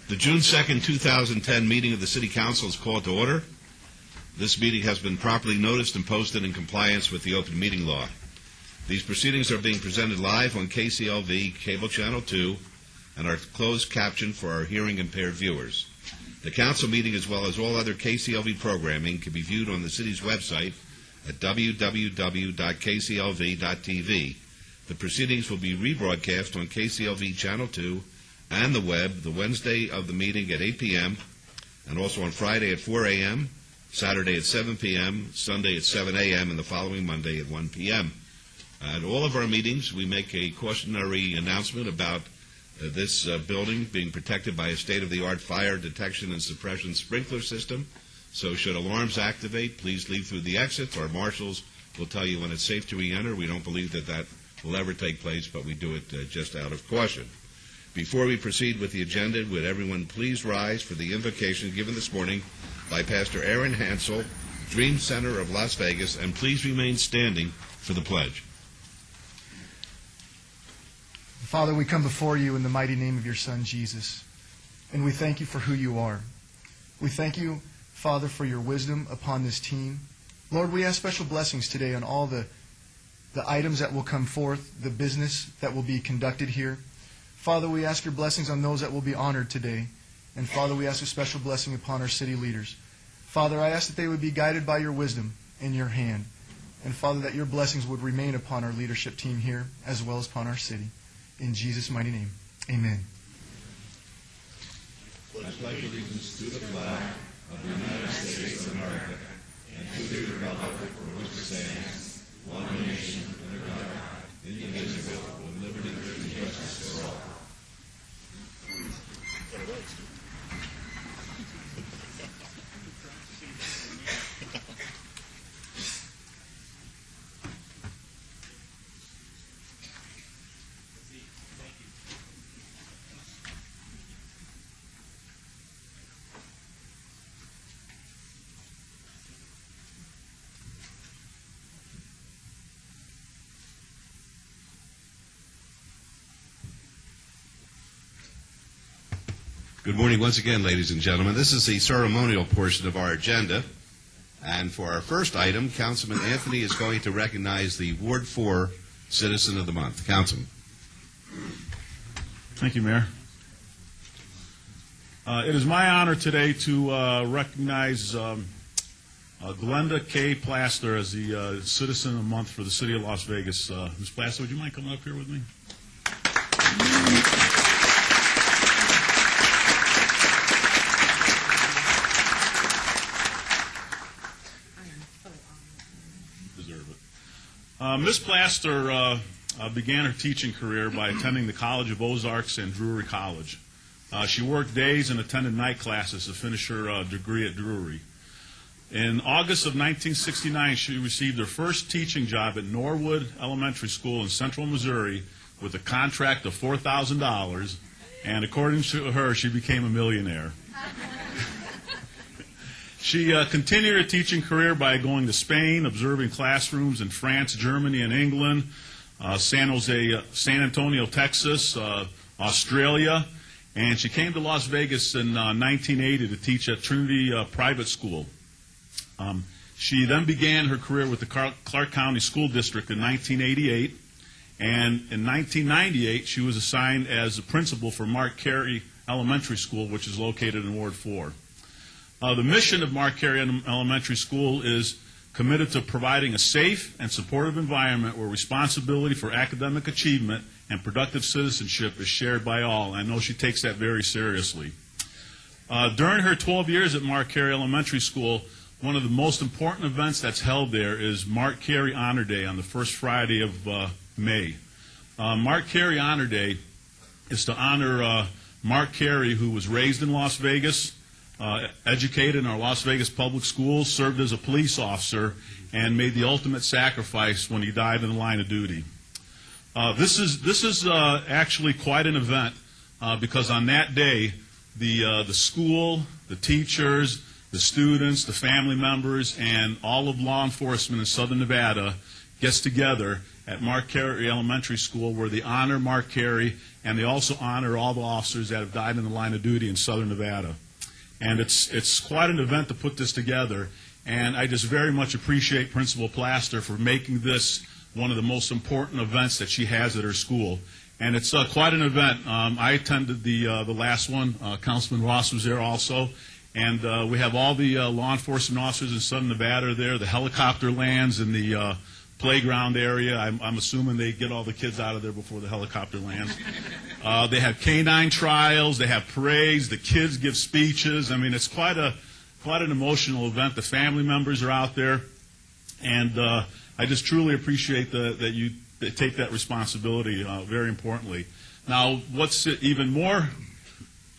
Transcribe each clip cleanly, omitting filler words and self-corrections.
The June 2nd, 2010 meeting of the City Council is called to order. This meeting has been properly noticed and posted in compliance with the open meeting law. These proceedings are being presented live on KCLV Cable Channel 2 and are closed captioned for our hearing impaired viewers. The council meeting, as well as all other KCLV programming, can be viewed on the city's website at www.kclv.tv. The proceedings will be rebroadcast on KCLV Channel 2 and the web the Wednesday of the meeting at 8 p.m. and also on Friday at 4 a.m., Saturday at 7 p.m., Sunday at 7 a.m., and the following Monday at 1 p.m. At all of our meetings, we make a cautionary announcement about this building being protected by a state-of-the-art fire detection and suppression sprinkler system. So should alarms activate, please leave through the exits. Our marshals will tell you when it's safe to re-enter. We don't believe that will ever take place, but we do it just out of caution. Before we proceed with the agenda, would everyone please rise for the invocation given this morning by Pastor Aaron Hansel, Dream Center of Las Vegas, and please remain standing for the pledge. Father, we come before you in the mighty name of your Son, Jesus, and we thank you for who you are. We thank you, Father, for your wisdom upon this team. Lord, we ask special blessings today on all the items that will come forth, the business that will be conducted here. Father, we ask your blessings on those that will be honored today. And Father, we ask a special blessing upon our city leaders. Father, I ask that they would be guided by your wisdom in your hand. And Father, that your blessings would remain upon our leadership team here as well as upon our city. In Jesus' mighty name, amen. I pledge allegiance to the flag of the United States of America and to the republic for which it stands, one nation, under God, indivisible, with liberty and justice for all. Good morning once again, ladies and gentlemen. This is the ceremonial portion of our agenda. And for our first item, Councilman Anthony is going to recognize the Ward 4 Citizen of the Month. Councilman. Thank you, Mayor. It is my honor today to recognize Glenda K. Plaster as the Citizen of the Month for the City of Las Vegas. Ms. Plaster, would you mind coming up here with me? Ms. Plaster began her teaching career by attending the College of Ozarks and Drury College. She worked days and attended night classes to finish her degree at Drury. In August of 1969, she received her first teaching job at Norwood Elementary School in Central Missouri with a contract of $4,000, and according to her, she became a millionaire. She continued her teaching career by going to Spain, observing classrooms in France, Germany, and England, San Antonio, Texas, Australia, and she came to Las Vegas in 1980 to teach at Trinity Private School. She then began her career with the Clark County School District in 1988, and in 1998 she was assigned as the principal for Mark Carey Elementary School, which is located in Ward 4. The mission of Mark Carey Elementary School is committed to providing a safe and supportive environment where responsibility for academic achievement and productive citizenship is shared by all. I know she takes that very seriously. During her 12 years at Mark Carey Elementary School, one of the most important events that's held there is Mark Carey Honor Day on the first Friday of May. Mark Carey Honor Day is to honor Mark Carey, who was raised in Las Vegas, educated in our Las Vegas public schools, served as a police officer, and made the ultimate sacrifice when he died in the line of duty. This is actually quite an event because on that day, the school, the teachers, the students, the family members, and all of law enforcement in Southern Nevada gets together at Mark Carey Elementary School where they honor Mark Carey and they also honor all the officers that have died in the line of duty in Southern Nevada. And it's quite an event to put this together, and I just very much appreciate Principal Plaster for making this one of the most important events that she has at her school. And it's quite an event. I attended the last one. Councilman Ross was there also. And we have all the law enforcement officers in Southern Nevada there. The helicopter lands in the playground area. I'm assuming they get all the kids out of there before the helicopter lands. They have canine trials. They have parades. The kids give speeches. I mean, it's quite an emotional event. The family members are out there. And I just truly appreciate that you take that responsibility very importantly. Now, what's even more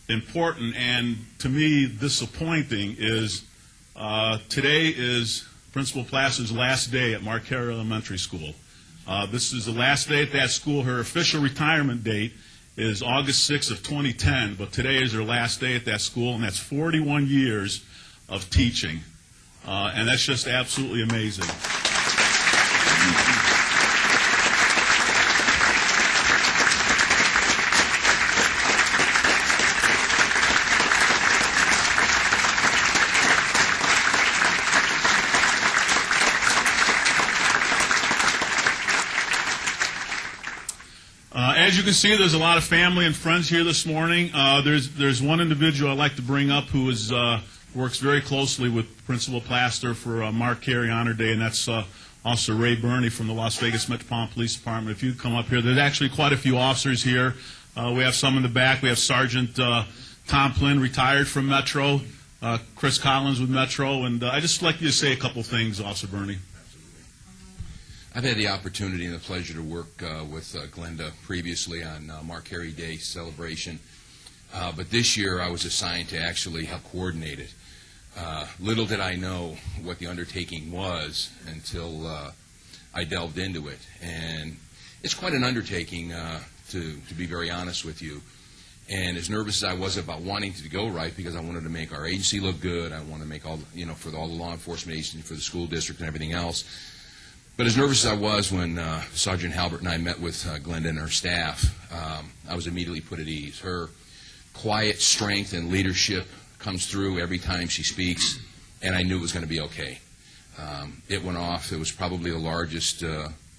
important and to me disappointing is today is Principal Plaster's last day at Mark Carey Elementary School. This is the last day at that school. Her official retirement date is August 6th of 2010, but today is her last day at that school, and that's 41 years of teaching. And that's just absolutely amazing. As you can see, there's a lot of family and friends here this morning. There's one individual I'd like to bring up who is works very closely with Principal Plaster for Mark Carey Honor Day, and that's Officer Ray Burney from the Las Vegas Metropolitan Police Department. If you'd come up here, there's actually quite a few officers here. We have some in the back. We have Sergeant Tom Flynn, retired from Metro, Chris Collins with Metro, and I'd just like you to say a couple things, Officer Burney. I've had the opportunity and the pleasure to work with Glenda previously on Mark Carey Day celebration, but this year I was assigned to actually help coordinate it. Little did I know what the undertaking was until I delved into it, and it's quite an undertaking to be very honest with you. And as nervous as I was about wanting to go right, because I wanted to make our agency look good, I want to make all for all the law enforcement agencies, for the school district and everything else. But as nervous as I was when Sergeant Halbert and I met with Glenda and her staff, I was immediately put at ease. Her quiet strength and leadership comes through every time she speaks, and I knew it was going to be okay. It went off. It was probably the largest,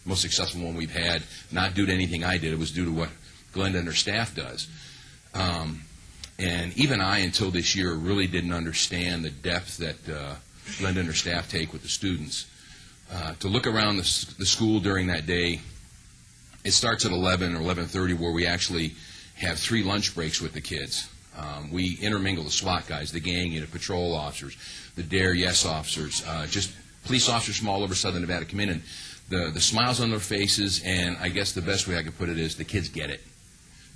most successful one we've had, not due to anything I did. It was due to what Glenda and her staff does. And even I, until this year, really didn't understand the depth that Glenda and her staff take with the students. To look around the school during that day, it starts at 11 or 11:30 where we actually have 3 lunch breaks with the kids. We intermingle the SWAT guys, the gang unit, patrol officers, the Dare Yes officers, just police officers from all over Southern Nevada come in, and the smiles on their faces, and I guess the best way I could put it is the kids get it.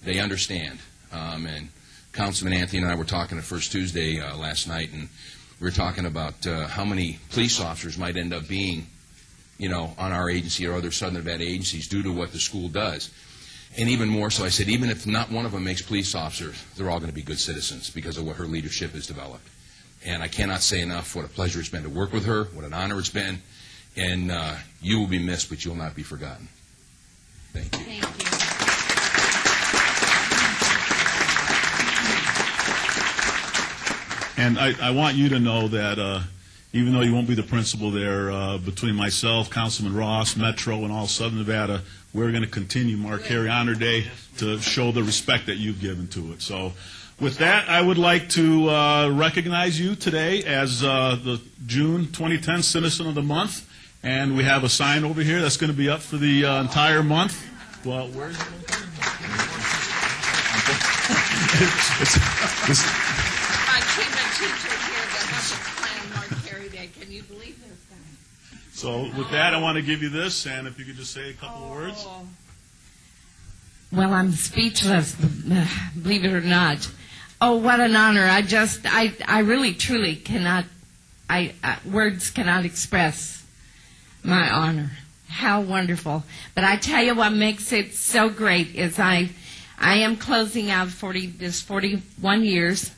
They understand. And Councilman Anthony and I were talking at First Tuesday last night, and we were talking about how many police officers might end up being on our agency or other Southern Nevada agencies due to what the school does. And even more so, I said, even if not one of them makes police officers, they're all going to be good citizens because of what her leadership has developed. And I cannot say enough what a pleasure it's been to work with her, what an honor it's been. And you will be missed, but you'll not be forgotten. Thank you. Thank you. And I want you to know that even though you won't be the principal there, between myself, Councilman Ross, Metro, and all Southern Nevada, we're going to continue Mark Carey Honor Day to show the respect that you've given to it. So with that, I would like to recognize you today as the June 2010 Citizen of the Month. And we have a sign over here that's going to be up for the entire month. Well, where's it? Came a teacher here that helped us plan Mark Carey Day. Can you believe this guy? So with that, I want to give you this, and if you could just say a couple of words. Well, I'm speechless, believe it or not. Oh, what an honor. I really, truly cannot, words cannot express my honor. How wonderful. But I tell you what makes it so great is I am closing out 41 years.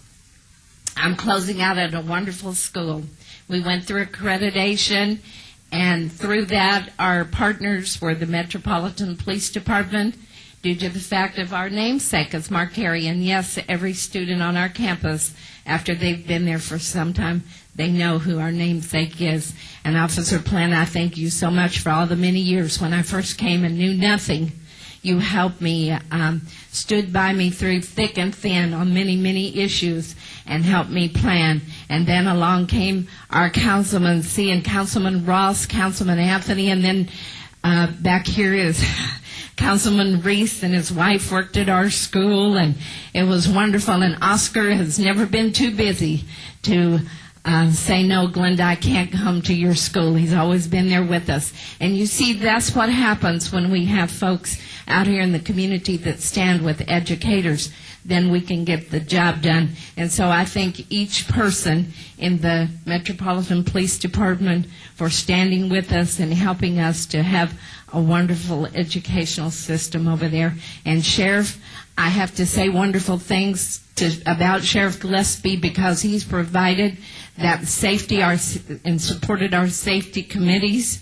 I'm closing out at a wonderful school. We went through accreditation, And through that, our partners were the Metropolitan Police Department, due to the fact of our namesake as Mark Carey. And yes, every student on our campus, after they've been there for some time, they know who our namesake is. And Officer Plant, I thank you so much for all the many years when I first came and knew nothing. You helped me, stood by me through thick and thin on many, many issues and helped me plan. And then along came our Councilman C and Councilman Ross, Councilman Anthony, and then back here is Councilman Reese and his wife worked at our school, and it was wonderful. And Oscar has never been too busy to say, no, Glenda, I can't come to your school. He's always been there with us. And you see, that's what happens when we have folks out here in the community that stand with educators. Then we can get the job done. And so I thank each person in the Metropolitan Police Department for standing with us and helping us to have a wonderful educational system over there. And Sheriff, I have to say wonderful things about Sheriff Gillespie, because he's provided that safety and supported our safety committees.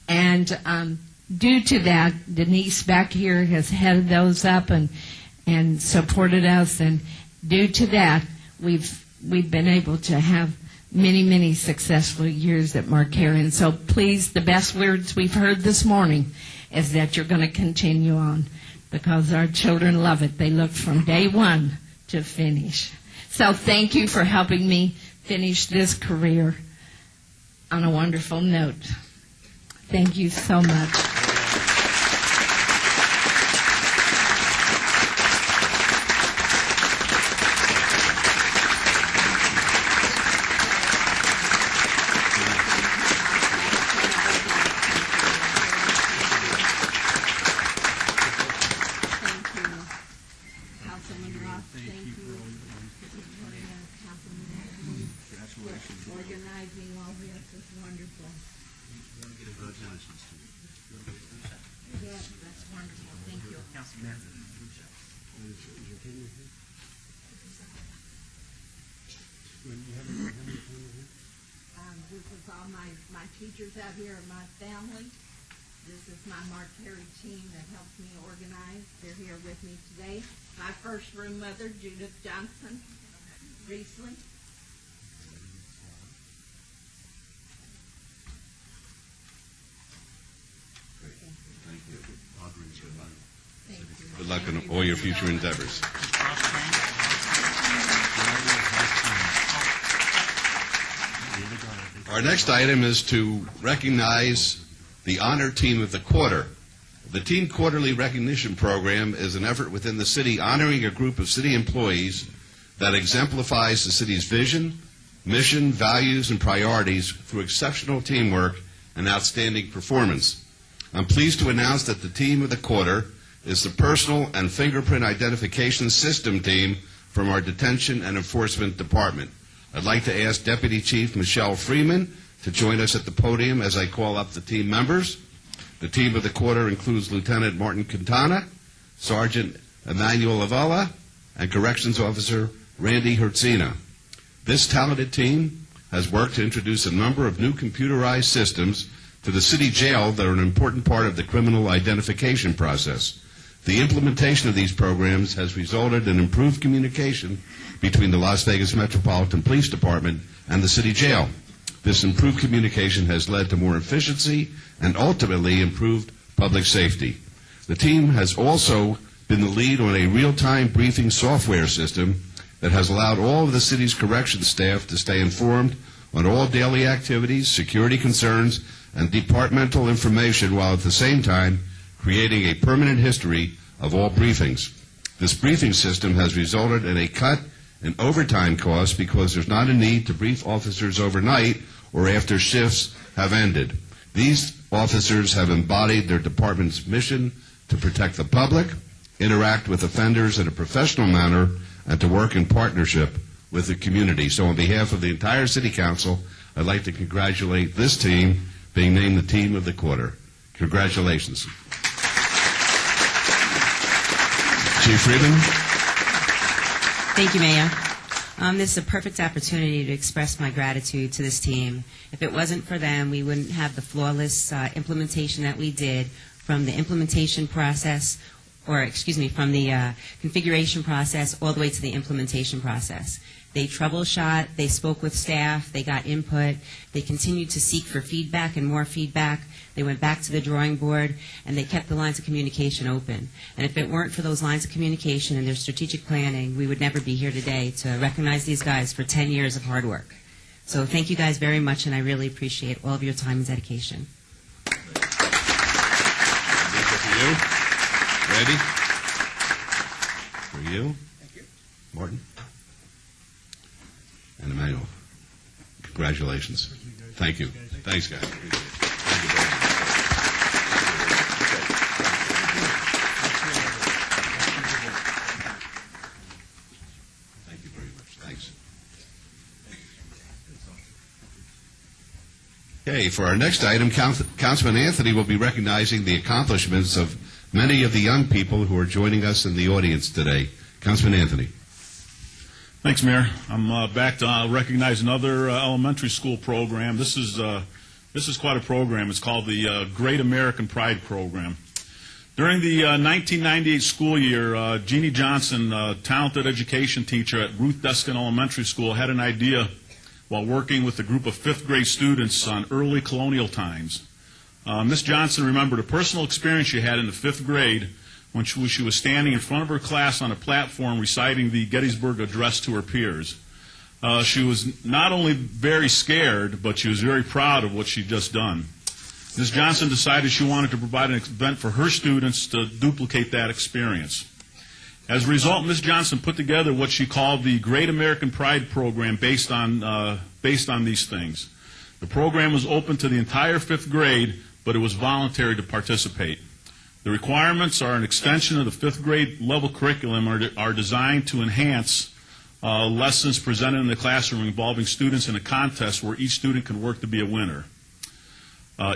And due to that, Denise back here has headed those up and supported us. And due to that, we've been able to have many, many successful years at Mark Carey. And so please, the best words we've heard this morning is that you're going to continue on, because our children love it. They look from day one to finish. So thank you for helping me finish this career on a wonderful note. Thank you so much. Organizing all this is wonderful. Yes, that's wonderful. Thank you. This is all my teachers out here and my family. This is my Mark Carey team that helps me organize. They're here with me today. My first room mother, Judith Johnson, Riesling. Thank you. Thank you. Good luck in all your future endeavors. Our next item is to recognize the Honor Team of the Quarter. The Team Quarterly Recognition Program is an effort within the city honoring a group of city employees that exemplifies the city's vision, mission, values, and priorities through exceptional teamwork and outstanding performance. I'm pleased to announce that the Team of the Quarter is the Personal and Fingerprint Identification System team from our Detention and Enforcement Department. I'd like to ask Deputy Chief Michelle Freeman to join us at the podium as I call up the team members. The Team of the Quarter includes Lieutenant Martin Quintana, Sergeant Emmanuel Avella, and Corrections Officer Randy Hertzina. This talented team has worked to introduce a number of new computerized systems to the city jail that are an important part of the criminal identification process. The implementation of these programs has resulted in improved communication between the Las Vegas Metropolitan Police Department and the city jail. This improved communication has led to more efficiency and ultimately improved public safety. The team has also been the lead on a real-time briefing software system that has allowed all of the city's corrections staff to stay informed on all daily activities, security concerns, and departmental information, while at the same time creating a permanent history of all briefings. This briefing system has resulted in a cut in overtime costs because there's not a need to brief officers overnight or after shifts have ended. These officers have embodied their department's mission to protect the public, interact with offenders in a professional manner, and to work in partnership with the community. So on behalf of the entire City Council, I'd like to congratulate this team being named the Team of the Quarter. Congratulations. Chief Freeman. Thank you, Mayor. This is a perfect opportunity to express my gratitude to this team. If it wasn't for them, we wouldn't have the flawless implementation that we did, from the implementation process, from the configuration process all the way to the implementation process. They troubleshot, they spoke with staff, they got input, they continued to seek for feedback and more feedback. They went back to the drawing board, and they kept the lines of communication open. And if it weren't for those lines of communication and their strategic planning, we would never be here today to recognize these guys for 10 years of hard work. So thank you guys very much, and I really appreciate all of your time and dedication. For you. Ready? For you. Thank you. Martin. And Emmanuel. Congratulations. Thank you. Thanks, guys. Appreciate it. Thank you very much. Thank you very much. Thanks. Okay, for our next item, Councilman Anthony will be recognizing the accomplishments of many of the young people who are joining us in the audience today. Councilman Anthony. Thanks, Mayor. I'm back to recognize another elementary school program. This is quite a program. It's called the Great American Pride Program. During the 1998 school year, Jeannie Johnson, a talented education teacher at Ruth Deskin Elementary School, had an idea while working with a group of fifth grade students on early colonial times. Ms. Johnson remembered a personal experience she had in the fifth grade when she was standing in front of her class on a platform reciting the Gettysburg Address to her peers. She was not only very scared, but she was very proud of what she'd just done. Ms. Johnson decided she wanted to provide an event for her students to duplicate that experience. As a result, Ms. Johnson put together what she called the Great American Pride Program based on these things. The program was open to the entire fifth grade, but it was voluntary to participate. The requirements are an extension of the fifth grade level curriculum, are designed to enhance lessons presented in the classroom involving students in a contest where each student can work to be a winner.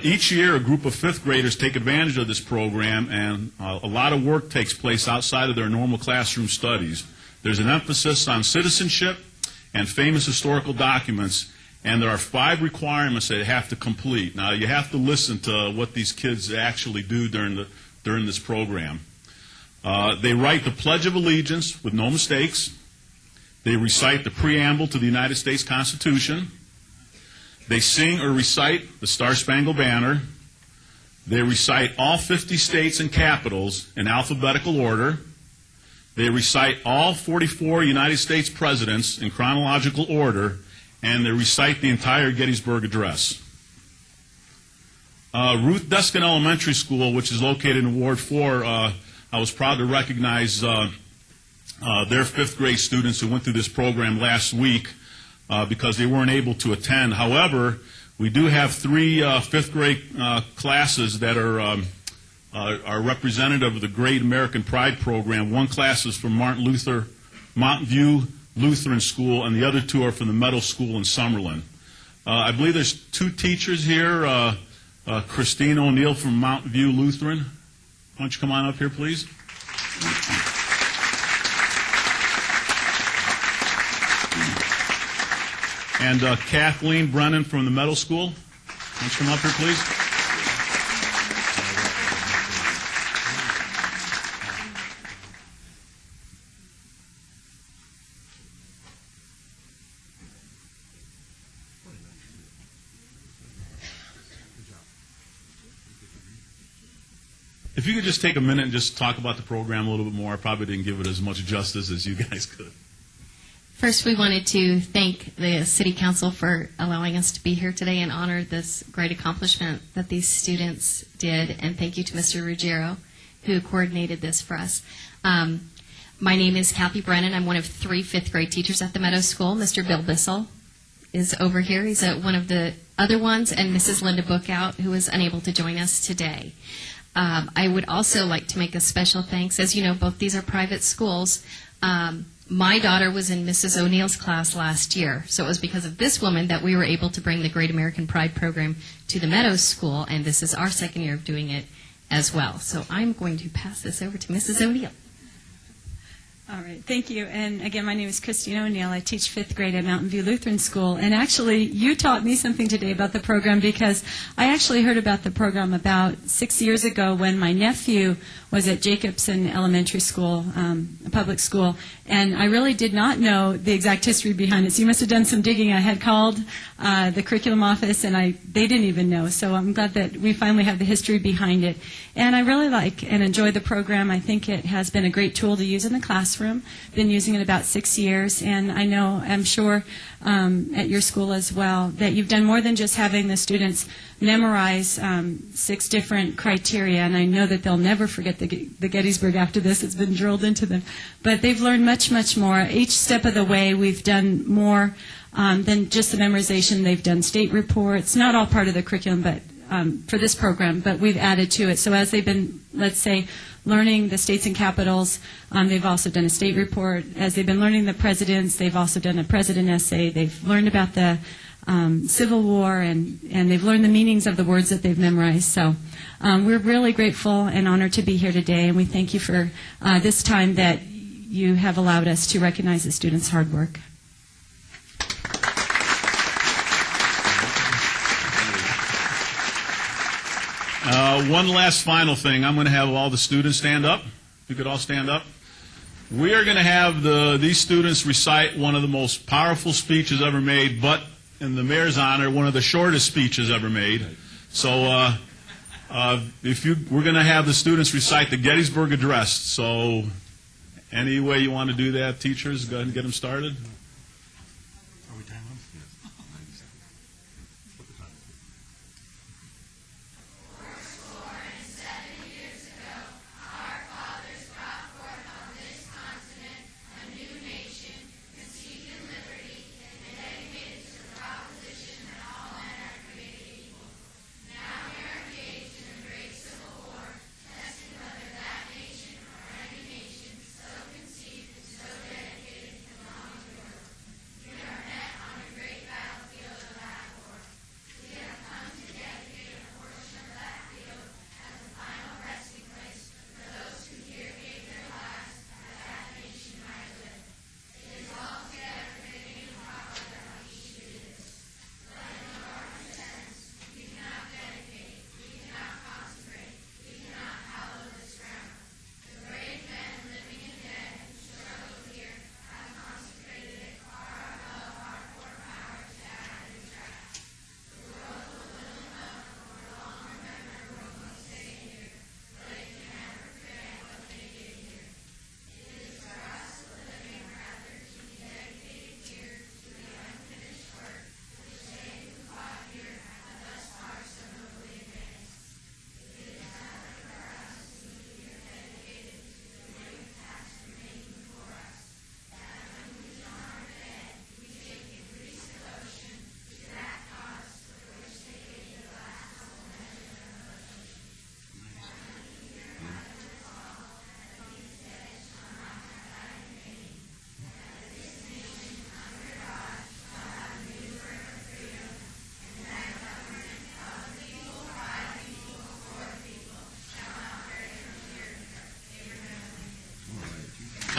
Each year, a group of fifth graders take advantage of this program, and a lot of work takes place outside of their normal classroom studies. There's an emphasis on citizenship and famous historical documents, and there are 5 requirements that they have to complete. Now, you have to listen to what these kids actually do during this program. They write the Pledge of Allegiance with no mistakes. They recite the preamble to the United States Constitution. They sing or recite the Star-Spangled Banner. They recite all 50 states and capitals in alphabetical order. They recite all 44 United States presidents in chronological order, and they recite the entire Gettysburg Address. Ruth Deskin Elementary School, which is located in Ward 4, I was proud to recognize their fifth grade students who went through this program last week because they weren't able to attend. However, we do have 3 fifth grade classes that are representative of the Great American Pride Program. One class is from Mountain View Lutheran School, and the other 2 are from the Meadow School in Summerlin. I believe there's 2 teachers here. Christine O'Neill from Mountain View Lutheran. Why don't you come on up here, please? And Kathleen Brennan from the Meadow School. Why don't you come up here, please? If you could just take a minute and just talk about the program a little bit more. I probably didn't give it as much justice as you guys could. First, we wanted to thank the City Council for allowing us to be here today and honor this great accomplishment that these students did. And thank you to Mr. Ruggiero, who coordinated this for us. My name is Kathy Brennan. I'm one of 3 fifth grade teachers at the Meadow School. Mr. Bill Bissell is over here. He's one of the other ones. And Mrs. Linda Bookout, who is unable to join us today. I would also like to make a special thanks. As you know, both these are private schools. My daughter was in Mrs. O'Neill's class last year, so it was because of this woman that we were able to bring the Great American Pride Program to the Meadows School, and this is our second year of doing it as well. So I'm going to pass this over to Mrs. O'Neill. All right, thank you. And again, my name is Christine O'Neill. I teach 5th grade at Mountain View Lutheran School. And actually, you taught me something today about the program, because I actually heard about the program about 6 years ago when my nephew was at Jacobson Elementary School, a public school, and I really did not know the exact history behind it. So you must have done some digging. I had called the curriculum office, and they didn't even know. So I'm glad that we finally have the history behind it. And I really like and enjoy the program. I think it has been a great tool to use in the classroom. Been using it about 6 years, and I'm sure at your school as well, that you've done more than just having the students memorize 6 different criteria, and I know that they'll never forget the Gettysburg after this. It's been drilled into them. But they've learned much, much more. Each step of the way, we've done more than just the memorization. They've done state reports, not all part of the curriculum, but for this program, but we've added to it. So as they've been, let's say, learning the states and capitals, they've also done a state report. As they've been learning the presidents, they've also done a president essay. They've learned about the Civil War, and they've learned the meanings of the words that they've memorized. So we're really grateful and honored to be here today, and we thank you for this time that you have allowed us to recognize the students' hard work. One last final thing. I'm going to have all the students stand up. You could all stand up. We are going to have these students recite one of the most powerful speeches ever made, but in the mayor's honor, one of the shortest speeches ever made. So we're going to have the students recite the Gettysburg Address. So any way you want to do that, teachers, go ahead and get them started. Are we time on?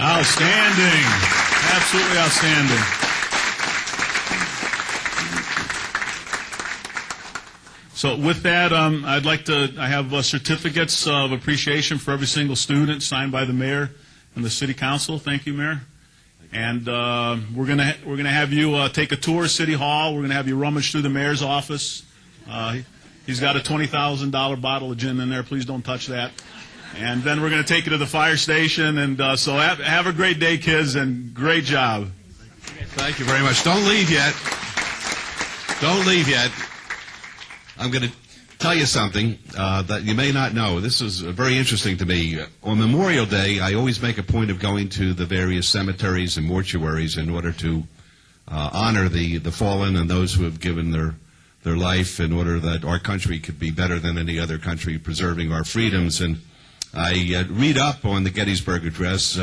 Outstanding. Absolutely outstanding. So with that, I have certificates of appreciation for every single student signed by the mayor and the city council. Thank you, Mayor. And we're gonna have you take a tour of City Hall. We're gonna have you rummage through the mayor's office. He's got a $20,000 bottle of gin in there. Please don't touch that. And then we're going to take you to the fire station. And so have a great day, kids, and great job. Thank you very much. Don't leave yet. Don't leave yet. I'm going to tell you something that you may not know. This is very interesting to me. On Memorial Day, I always make a point of going to the various cemeteries and mortuaries in order to honor the fallen and those who have given their life in order that our country could be better than any other country, preserving our freedoms. And I read up on the Gettysburg Address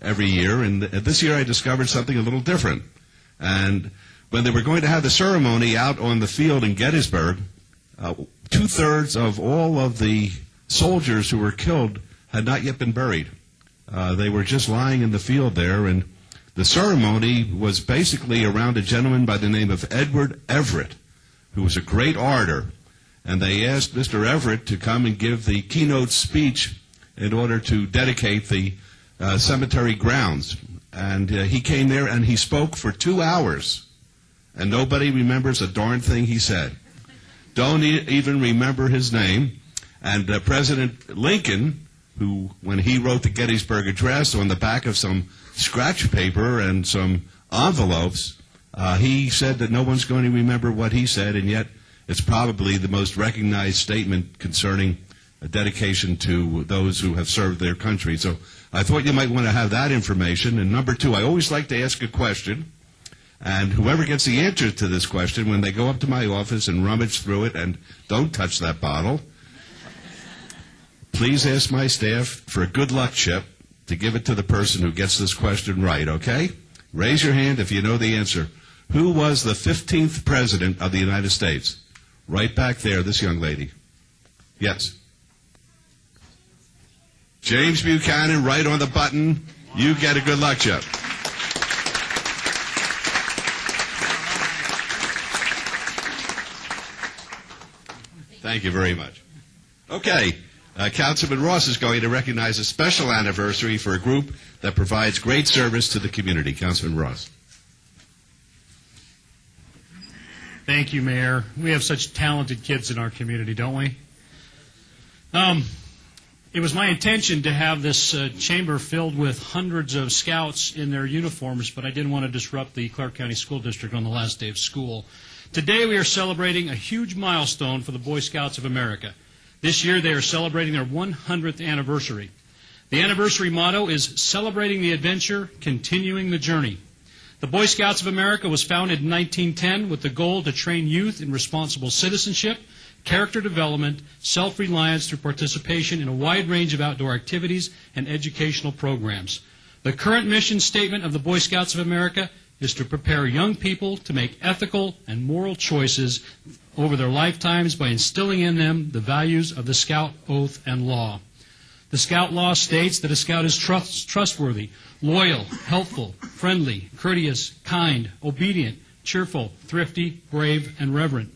every year, and this year I discovered something a little different. And when they were going to have the ceremony out on the field in Gettysburg, 2/3 of all of the soldiers who were killed had not yet been buried. They were just lying in the field there, and the ceremony was basically around a gentleman by the name of Edward Everett, who was a great orator. And they asked Mr. Everett to come and give the keynote speech in order to dedicate the cemetery grounds. And he came there and he spoke for 2 hours. And nobody remembers a darn thing he said. Don't even remember his name. And President Lincoln, who, when he wrote the Gettysburg Address on the back of some scratch paper and some envelopes, he said that no one's going to remember what he said, and yet it's probably the most recognized statement concerning a dedication to those who have served their country. So I thought you might want to have that information. And number two, I always like to ask a question, and whoever gets the answer to this question, when they go up to my office and rummage through it, and don't touch that bottle, please ask my staff for a good luck chip to give it to the person who gets this question right, okay? Raise your hand if you know the answer. Who was the 15th President of the United States? Right back there, this young lady. Yes. James Buchanan, right on the button. You get a good luck chip. Thank you very much. Okay. Councilman Ross is going to recognize a special anniversary for a group that provides great service to the community. Councilman Ross. Thank you, Mayor. We have such talented kids in our community, don't we? It was my intention to have this chamber filled with hundreds of scouts in their uniforms, but I didn't want to disrupt the Clark County School District on the last day of school. Today we are celebrating a huge milestone for the Boy Scouts of America. This year they are celebrating their 100th anniversary. The anniversary motto is Celebrating the Adventure, Continuing the Journey. The Boy Scouts of America was founded in 1910 with the goal to train youth in responsible citizenship, character development, self-reliance through participation in a wide range of outdoor activities and educational programs. The current mission statement of the Boy Scouts of America is to prepare young people to make ethical and moral choices over their lifetimes by instilling in them the values of the Scout Oath and Law. The Scout Law states that a Scout is trustworthy, loyal, helpful, friendly, courteous, kind, obedient, cheerful, thrifty, brave, and reverent.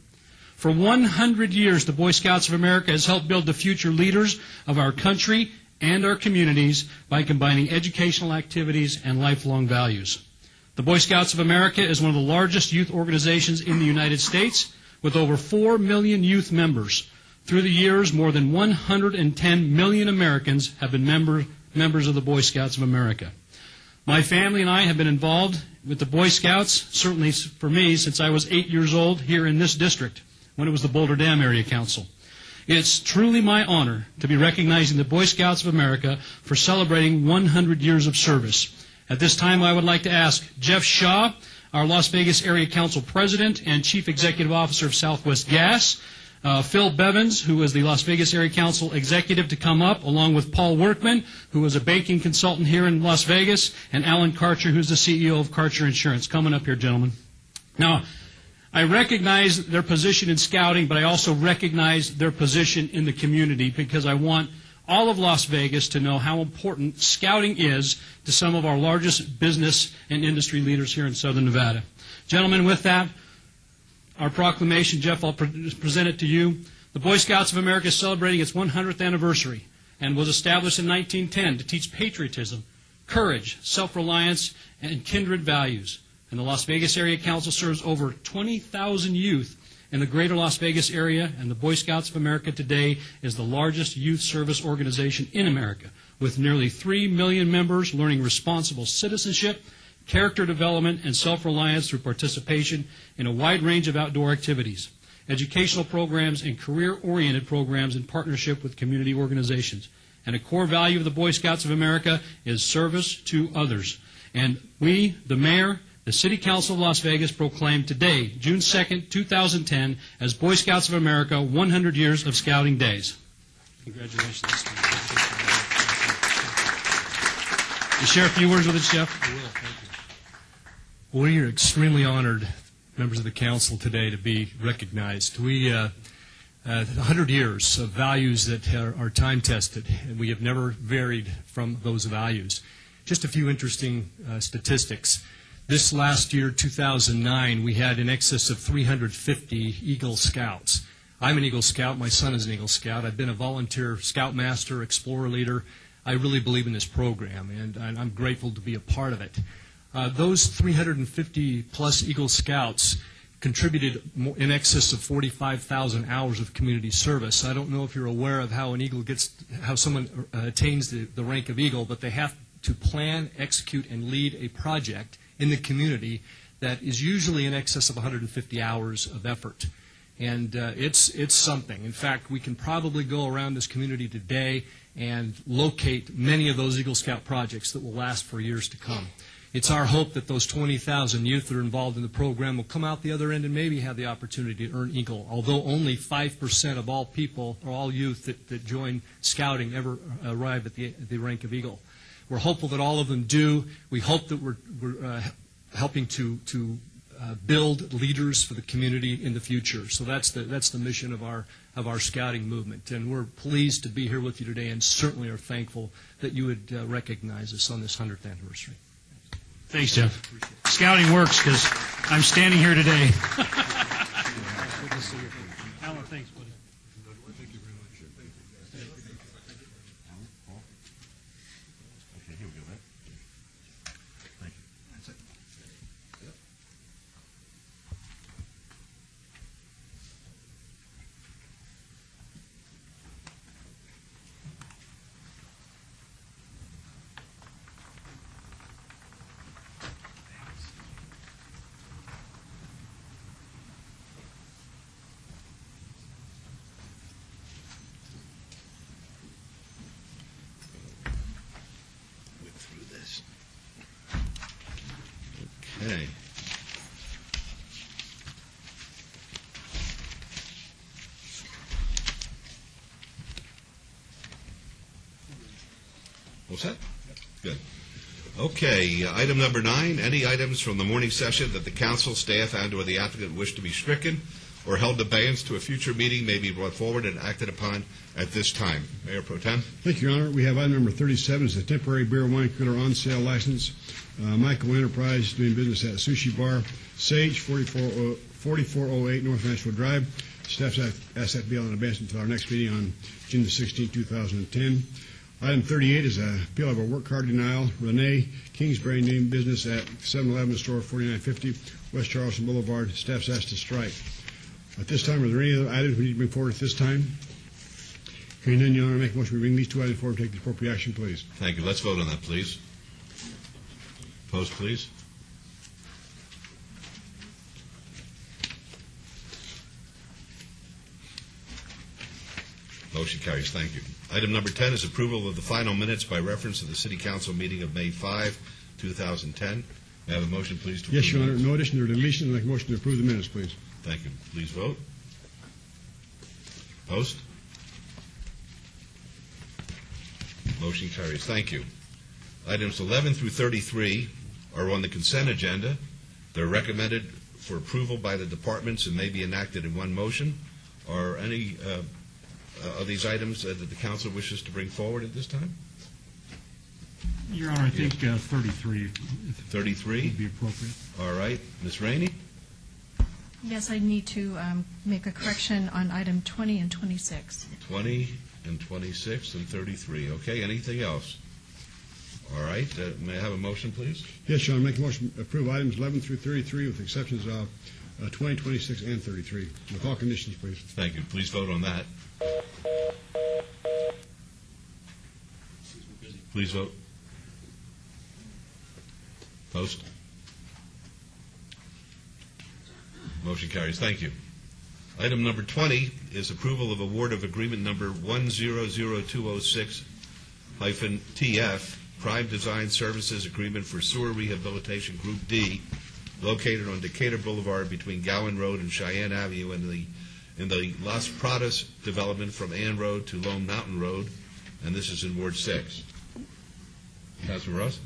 For 100 years, the Boy Scouts of America has helped build the future leaders of our country and our communities by combining educational activities and lifelong values. The Boy Scouts of America is one of the largest youth organizations in the United States, with over 4 million youth members. Through the years, more than 110 million Americans have been members of the Boy Scouts of America. My family and I have been involved with the Boy Scouts, certainly for me, since I was 8 years old here in this district, when it was the Boulder Dam Area Council. It's truly my honor to be recognizing the Boy Scouts of America for celebrating 100 years of service. At this time, I would like to ask Jeff Shaw, our Las Vegas Area Council President and Chief Executive Officer of Southwest Gas, Phil Bevins, who is the Las Vegas Area Council Executive, to come up, along with Paul Workman, who is a banking consultant here in Las Vegas, and Alan Karcher, who's the CEO of Karcher Insurance. Coming up here, gentlemen. Now, I recognize their position in scouting, but I also recognize their position in the community, because I want all of Las Vegas to know how important scouting is to some of our largest business and industry leaders here in Southern Nevada. Gentlemen, with that, our proclamation, Jeff, I'll present it to you. The Boy Scouts of America is celebrating its 100th anniversary and was established in 1910 to teach patriotism, courage, self-reliance, and kindred values. And the Las Vegas Area Council serves over 20,000 youth in the greater Las Vegas area, and the Boy Scouts of America today is the largest youth service organization in America, with nearly 3 million members learning responsible citizenship, character development, and self-reliance through participation in a wide range of outdoor activities, educational programs, and career-oriented programs in partnership with community organizations. And a core value of the Boy Scouts of America is service to others. And we, the mayor, the City Council of Las Vegas, proclaim today, June 2nd, 2010, as Boy Scouts of America 100 Years of Scouting Days. Congratulations. You share a few words with us, Jeff? I will, thank you. We are extremely honored, members of the council, today to be recognized. We 100 years of values that are time-tested, and we have never varied from those values. Just a few interesting statistics. This last year, 2009, we had in excess of 350 Eagle Scouts. I'm an Eagle Scout. My son is an Eagle Scout. I've been a volunteer Scoutmaster, Explorer Leader. I really believe in this program, and I'm grateful to be a part of it. Those 350-plus Eagle Scouts contributed in excess of 45,000 hours of community service. I don't know if you're aware of how someone attains the rank of Eagle, but they have to plan, execute, and lead a project in the community that is usually in excess of 150 hours of effort. And it's something. In fact, we can probably go around this community today and locate many of those Eagle Scout projects that will last for years to come. It's our hope that those 20,000 youth that are involved in the program will come out the other end and maybe have the opportunity to earn Eagle, although only 5% of all people or all youth that join Scouting ever arrive at the rank of Eagle. We're hopeful that all of them do. We hope that we're helping to build leaders for the community in the future. So that's the mission of our Scouting movement. And we're pleased to be here with you today and certainly are thankful that you would recognize us on this 100th anniversary. Thanks, Jeff. Scouting works because I'm standing here today. Alan, thanks, buddy. Thank you very much. Okay, here we go, man. Thank you. That's it. Yep. Through this. Okay. All set? Good. Okay, item number 9, any items from the morning session that the council, staff, and/or the applicant wish to be stricken or held abeyance to a future meeting may be brought forward and acted upon at this time. Mayor Pro Tem. Thank you, Your Honor. We have item number 37, is a temporary beer and wine cooler on sale license. Michael Enterprise doing business at Sushi Bar, Sage, 4408 North Nashville Drive. Staff's asked that to be on advance until our next meeting on June the 16th, 2010. Item 38 is a appeal of a work card denial. Renee Kingsbury doing business at 7-Eleven store, 4950 West Charleston Boulevard. Staff's asked to strike. At this time, are there any other items we need to bring forward at this time? Hearing none, Your Honor, make a motion to bring these two items forward and take the appropriate action, please. Thank you. Let's vote on that, please. Opposed, please. Motion carries. Thank you. Item number 10 is approval of the final minutes by reference to the City Council meeting of May 5, 2010. May I have a motion, please? To Yes, Your Honor. approve No addition or deletion. I'd like a motion to approve the minutes, please. Thank you. Please vote. Opposed? Motion carries. Thank you. Items 11 through 33 are on the consent agenda. They're recommended for approval by the departments and may be enacted in one motion. Are any of these items that the council wishes to bring forward at this time? Your Honor, I think 33 33? would be appropriate. All right. Ms. Rainey? Yes, I need to make a correction on item 20 and 26. 20 and 26 and 33. Okay, anything else? All right. May I have a motion, please? Yes, Your Honor. Make a motion to approve items 11 through 33 with exceptions of 20, 26, and 33. With all conditions, please. Thank you. Please vote on that. Please vote. Post. Motion carries. Thank you. Item number 20 is approval of award of agreement number 100206-TF, Prime Design Services Agreement for Sewer Rehabilitation Group D, located on Decatur Boulevard between Gowan Road and Cheyenne Avenue in the Las Pradas development from Ann Road to Lone Mountain Road, and this is in Ward 6. Councilman Ross?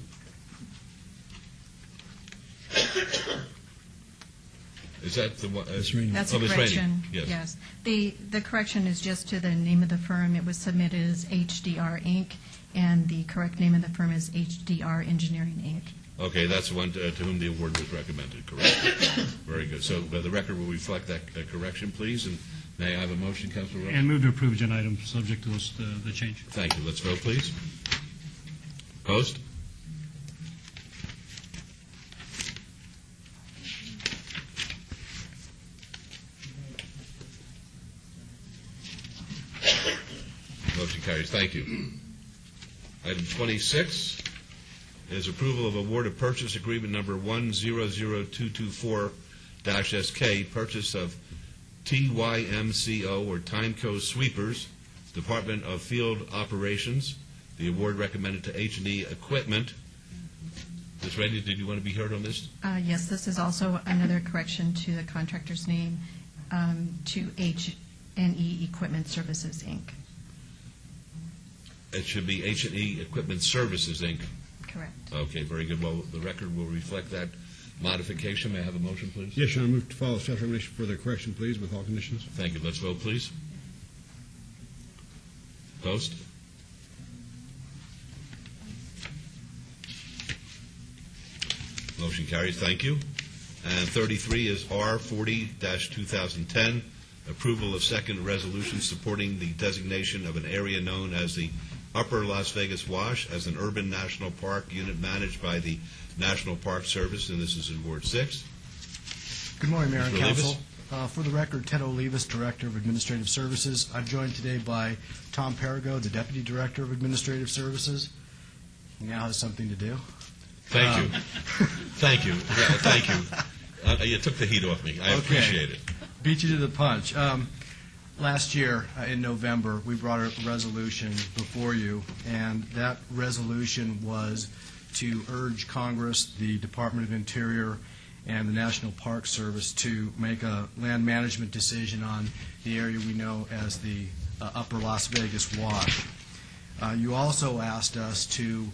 Is that the one? Ms. Rainey. That's Oh, a Ms. Rainey. correction. Yes. The correction is just to the name of the firm. It was submitted as HDR Inc., and the correct name of the firm is HDR Engineering Inc. Okay, that's the one to whom the award was recommended, correct? Very good. So the record will reflect that correction, please, and may I have a motion, Councilor Rowland? And move to approve agenda item subject to the change. Thank you. Let's vote, please. Post? Motion carries. Thank you. Item 26 is approval of award of purchase agreement number 100224-SK, purchase of TYMCO or Timeco sweepers, Department of Field Operations. The award recommended to H&E Equipment. Ms. Rainey, did you want to be heard on this? Yes, this is also another correction to the contractor's name, to H&E Equipment Services, Inc. It should be H&E Equipment Services, Inc. Correct. Okay, very good. Well, the record will reflect that modification. May I have a motion, please? Yes, Your Honor, move to follow staff recommendation for the correction, please, with all conditions. Thank you. Let's vote, please. Post? Motion carries. Thank you. And 33 is R40-2010, approval of second resolution supporting the designation of an area known as the Upper Las Vegas Wash as an urban national park unit managed by the National Park Service, and this is in Ward 6. Good morning, Mayor and Mr. Council. For the record, Ted Olivas, Director of Administrative Services. I'm joined today by Tom Perigo, the Deputy Director of Administrative Services. He now has something to do. Thank you. Thank you. Yeah, thank you. You took the heat off me. I appreciate it. Beat you to the punch. Last year, in November, we brought a resolution before you, and that resolution was to urge Congress, the Department of Interior, and the National Park Service to make a land management decision on the area we know as the Upper Las Vegas Wash. You also asked us to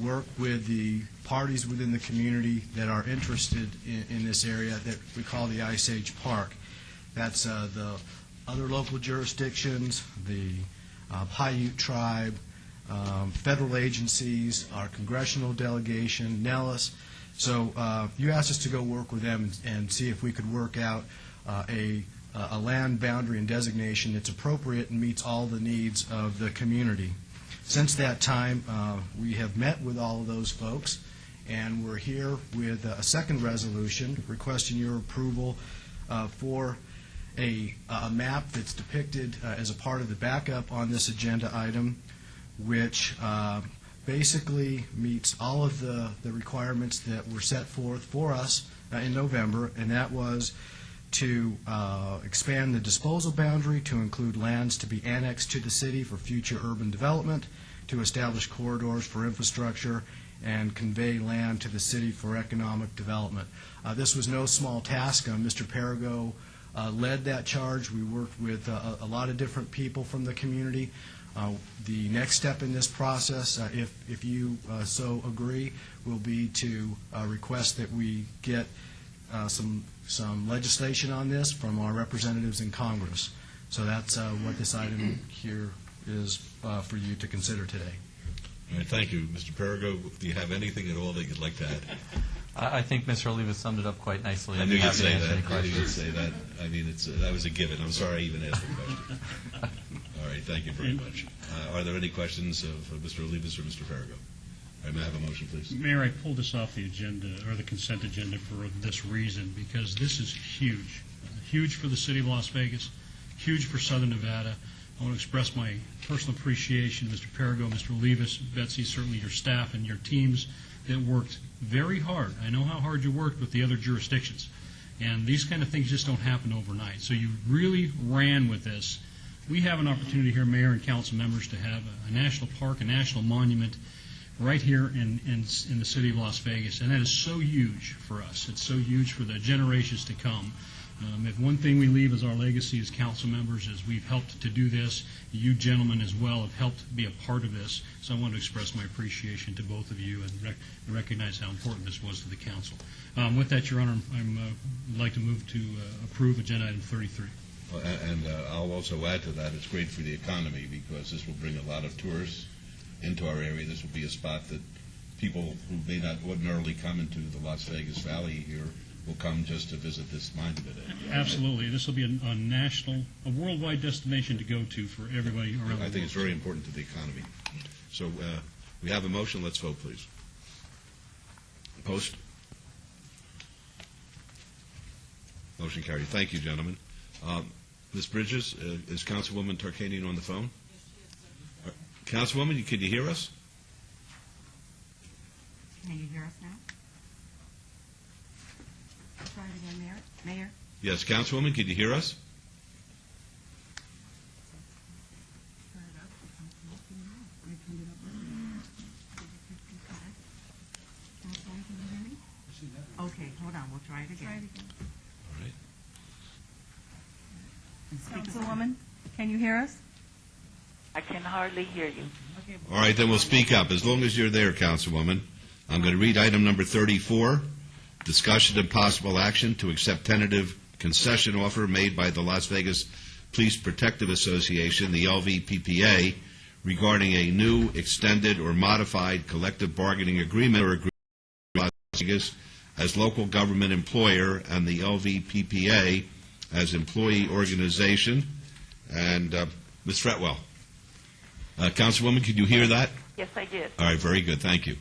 work with the parties within the community that are interested in this area that we call the Ice Age Park. That's the other local jurisdictions, the Paiute tribe, federal agencies, our congressional delegation, Nellis. So you asked us to go work with them and see if we could work out a land boundary and designation that's appropriate and meets all the needs of the community. Since that time, we have met with all of those folks, and we're here with a second resolution requesting your approval for a map that's depicted as a part of the backup on this agenda item, which basically meets all of the requirements that were set forth for us in November, and that was to expand the disposal boundary to include lands to be annexed to the city for future urban development, to establish corridors for infrastructure, and convey land to the city for economic development. This was no small task. Mr. Perigo led that charge. We worked with a lot of different people from the community. The next step in this process, if you so agree, will be to request that we get some legislation on this from our representatives in Congress. So that's what this item here is for you to consider today. All right, thank you. Mr. Perigo, do you have anything at all that you'd like to add? I think Mr. Oliva summed it up quite nicely. I knew you'd say that. I I knew you'd say that. I mean, that was a given. I'm sorry I even asked the question. All right, thank you very much. Are there any questions of Mr. Olivas or Mr. Perigo? All right, may I have a motion, please? Mayor, I pulled this off the agenda, or the consent agenda, for this reason, because this is huge. Huge for the city of Las Vegas, huge for Southern Nevada. I want to express my personal appreciation to Mr. Perigo, Mr. Olivas, Betsy, certainly your staff and your teams that worked very hard. I know how hard you worked with the other jurisdictions. And these kind of things just don't happen overnight. So you really ran with this. We have an opportunity here, Mayor and council members, to have a national park, a national monument right here in the city of Las Vegas. And that is so huge for us. It's so huge for the generations to come. If one thing we leave as our legacy as council members is we've helped to do this, you gentlemen as well have helped be a part of this. So I want to express my appreciation to both of you and recognize how important this was to the council. With that, Your Honor, I'd like to move to approve agenda item 33. And I'll also add to that, it's great for the economy because this will bring a lot of tourists into our area. This will be a spot that people who may not ordinarily come into the Las Vegas Valley here will come just to visit this monument. Absolutely. This will be a worldwide destination to go to for everybody around the world. I think it's very important to the economy. So we have a motion. Let's vote, please. Post. Motion carried. Thank you, gentlemen. Ms. Bridges, is Councilwoman Tarkanian on the phone? Councilwoman, can you hear us? Can you hear us now? Try it again, Mayor. Yes, Councilwoman, can you hear us? Okay, hold on. We'll try it again. All right. Councilwoman, can you hear us? I can hardly hear you. All right, then we'll speak up. As long as you're there, Councilwoman. I'm going to read item number 34, discussion and possible action to accept tentative concession offer made by the Las Vegas Police Protective Association, the LVPPA, regarding a new, extended, or modified collective bargaining agreement or agreement with Las Vegas as local government employer and the LVPPA as employee organization. And Ms. Fretwell. Councilwoman, could you hear that? Yes, I did. All right, very good. Thank you.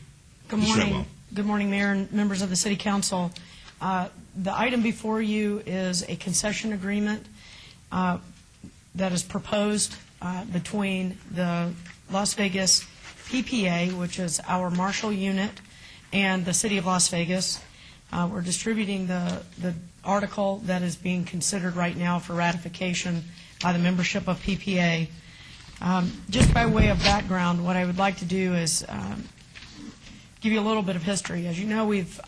Good Ms. morning. Fretwell. Good morning, Mayor and members of the City Council. The item before you is a concession agreement that is proposed between the Las Vegas PPA, which is our Marshall unit, and the City of Las Vegas. We're distributing the article that is being considered right now for ratification by the membership of PPA. Just by way of background, what I would like to do is give you a little bit of history. As you know, we've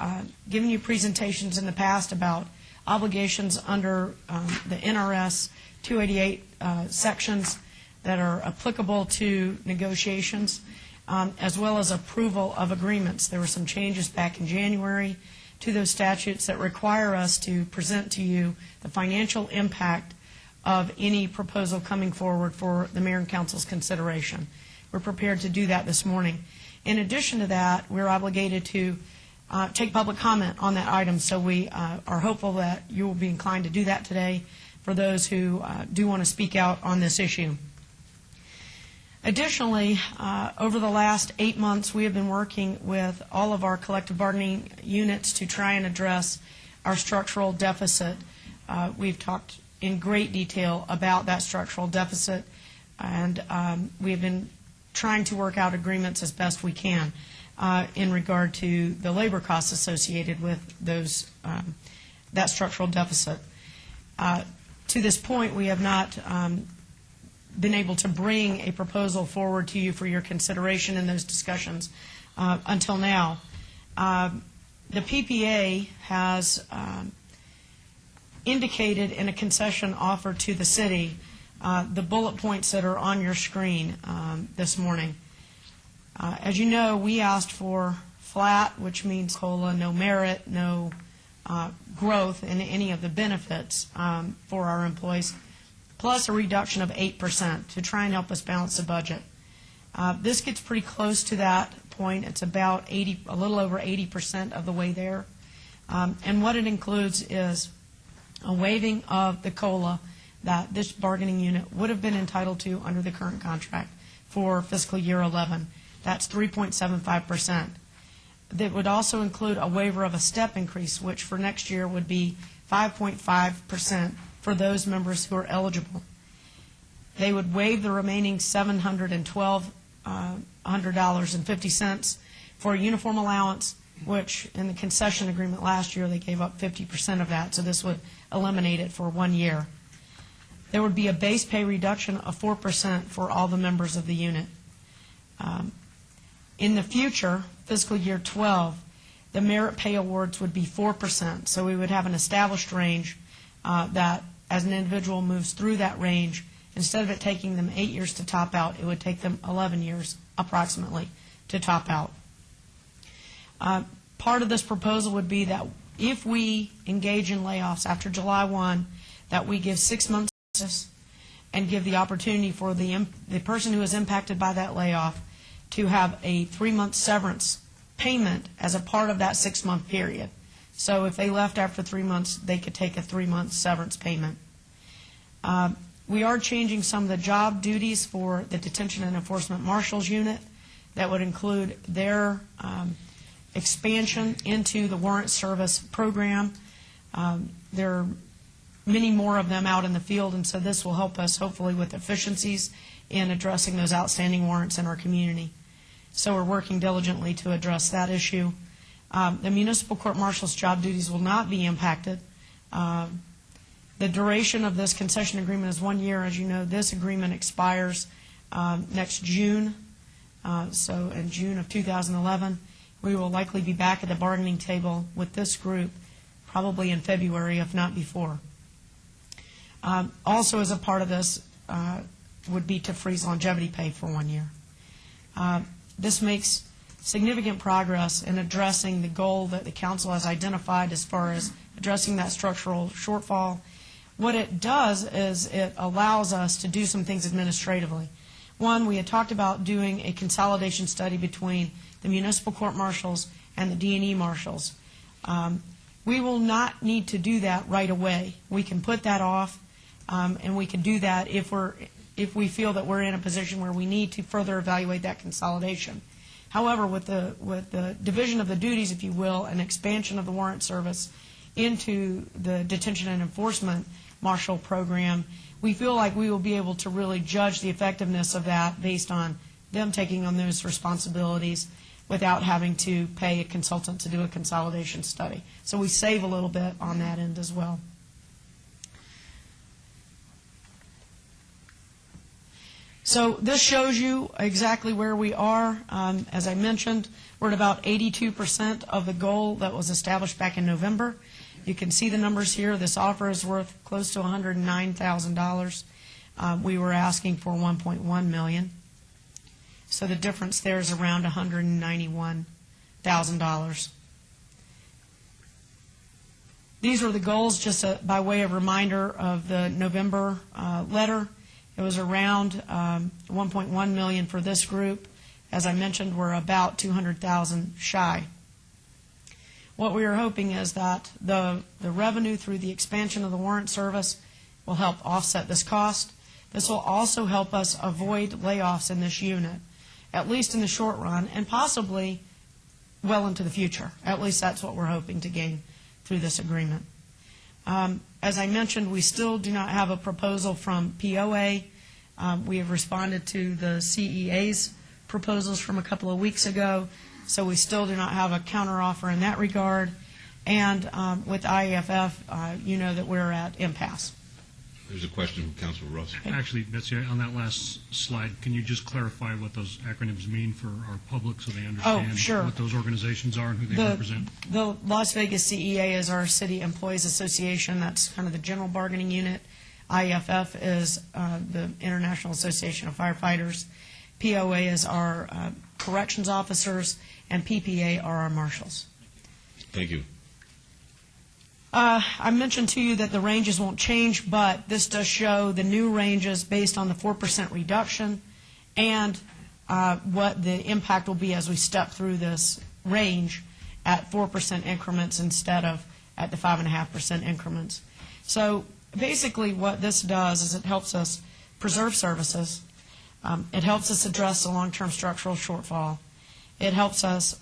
given you presentations in the past about obligations under the NRS 288 sections that are applicable to negotiations, as well as approval of agreements. There were some changes back in January to those statutes that require us to present to you the financial impact of any proposal coming forward for the Mayor and Council's consideration. We're prepared to do that this morning. In addition to that, we're obligated to take public comment on that item, so we are hopeful that you will be inclined to do that today for those who do want to speak out on this issue. Additionally, over the last 8 months, we have been working with all of our collective bargaining units to try and address our structural deficit. We've talked in great detail about that structural deficit, and we have been trying to work out agreements as best we can in regard to the labor costs associated with those that structural deficit. To this point, we have not been able to bring a proposal forward to you for your consideration in those discussions until now. The PPA has indicated in a concession offer to the city the bullet points that are on your screen this morning. As you know, we asked for flat, which means COLA, no merit, no growth in any of the benefits for our employees, plus a reduction of 8% to try and help us balance the budget. This gets pretty close to that point. It's about a little over 80% of the way there. And what it includes is a waiving of the COLA that this bargaining unit would have been entitled to under the current contract for fiscal year 11. That's 3.75%. That would also include a waiver of a step increase, which for next year would be 5.5% for those members who are eligible. They would waive the remaining $712.50 for a uniform allowance, which in the concession agreement last year they gave up 50% of that, so this would eliminate it for 1 year. There would be a base pay reduction of 4% for all the members of the unit. In the future, fiscal year 12, the merit pay awards would be 4%, so we would have an established range that as an individual moves through that range, instead of it taking them 8 years to top out, it would take them 11 years approximately to top out. Part of this proposal would be that if we engage in layoffs after July 1, that we give 6 months notice and give the opportunity for the person who is impacted by that layoff to have a 3-month severance payment as a part of that 6-month period. So if they left after 3 months, they could take a 3-month severance payment. We are changing some of the job duties for the Detention and Enforcement Marshals Unit. That would include their expansion into the warrant service program. There are many more of them out in the field, and so this will help us hopefully with efficiencies in addressing those outstanding warrants in our community. So we're working diligently to address that issue. The municipal court marshal's job duties will not be impacted. The duration of this concession agreement is 1 year. As you know, this agreement expires next June. So in June of 2011, we will likely be back at the bargaining table with this group probably in February, if not before. Also, as a part of this, would be to freeze longevity pay for 1 year. This makes significant progress in addressing the goal that the council has identified as far as addressing that structural shortfall. What it does is it allows us to do some things administratively. One, we had talked about doing a consolidation study between the municipal court marshals and the D&E marshals. We will not need to do that right away. We can put that off, and we can do that if we feel that we're in a position where we need to further evaluate that consolidation. However, with the division of the duties, if you will, and expansion of the warrant service into the detention and enforcement marshal program, we feel like we will be able to really judge the effectiveness of that based on them taking on those responsibilities without having to pay a consultant to do a consolidation study. So we save a little bit on that end as well. So this shows you exactly where we are. As I mentioned, we're at about 82% of the goal that was established back in November. You can see the numbers here. This offer is worth close to $109,000. We were asking for $1.1 million. So the difference there is around $191,000. These were the goals, just by way of reminder of the November letter. It was around $1.1 million for this group. As I mentioned, we're about $200,000 shy. What we are hoping is that the revenue through the expansion of the warrant service will help offset this cost. This will also help us avoid layoffs in this unit, at least in the short run, and possibly well into the future. At least that's what we're hoping to gain through this agreement. As I mentioned, we still do not have a proposal from POA. We have responded to the CEA's proposals from a couple of weeks ago, so we still do not have a counteroffer in that regard. And with IAFF, you know that we're at impasse. There's a question from Councilor Russell. Actually, Betsy, on that last slide, can you just clarify what those acronyms mean for our public so they understand what those organizations are and who they represent? The Las Vegas CEA is our City Employees Association. That's kind of the general bargaining unit. IAFF is the International Association of Firefighters. POA is our corrections officers, and PPA are our marshals. Thank you. I mentioned to you that the ranges won't change, but this does show the new ranges based on the 4% reduction and what the impact will be as we step through this range at 4% increments instead of at the 5.5% increments. So basically what this does is it helps us preserve services. It helps us address the long-term structural shortfall. It helps us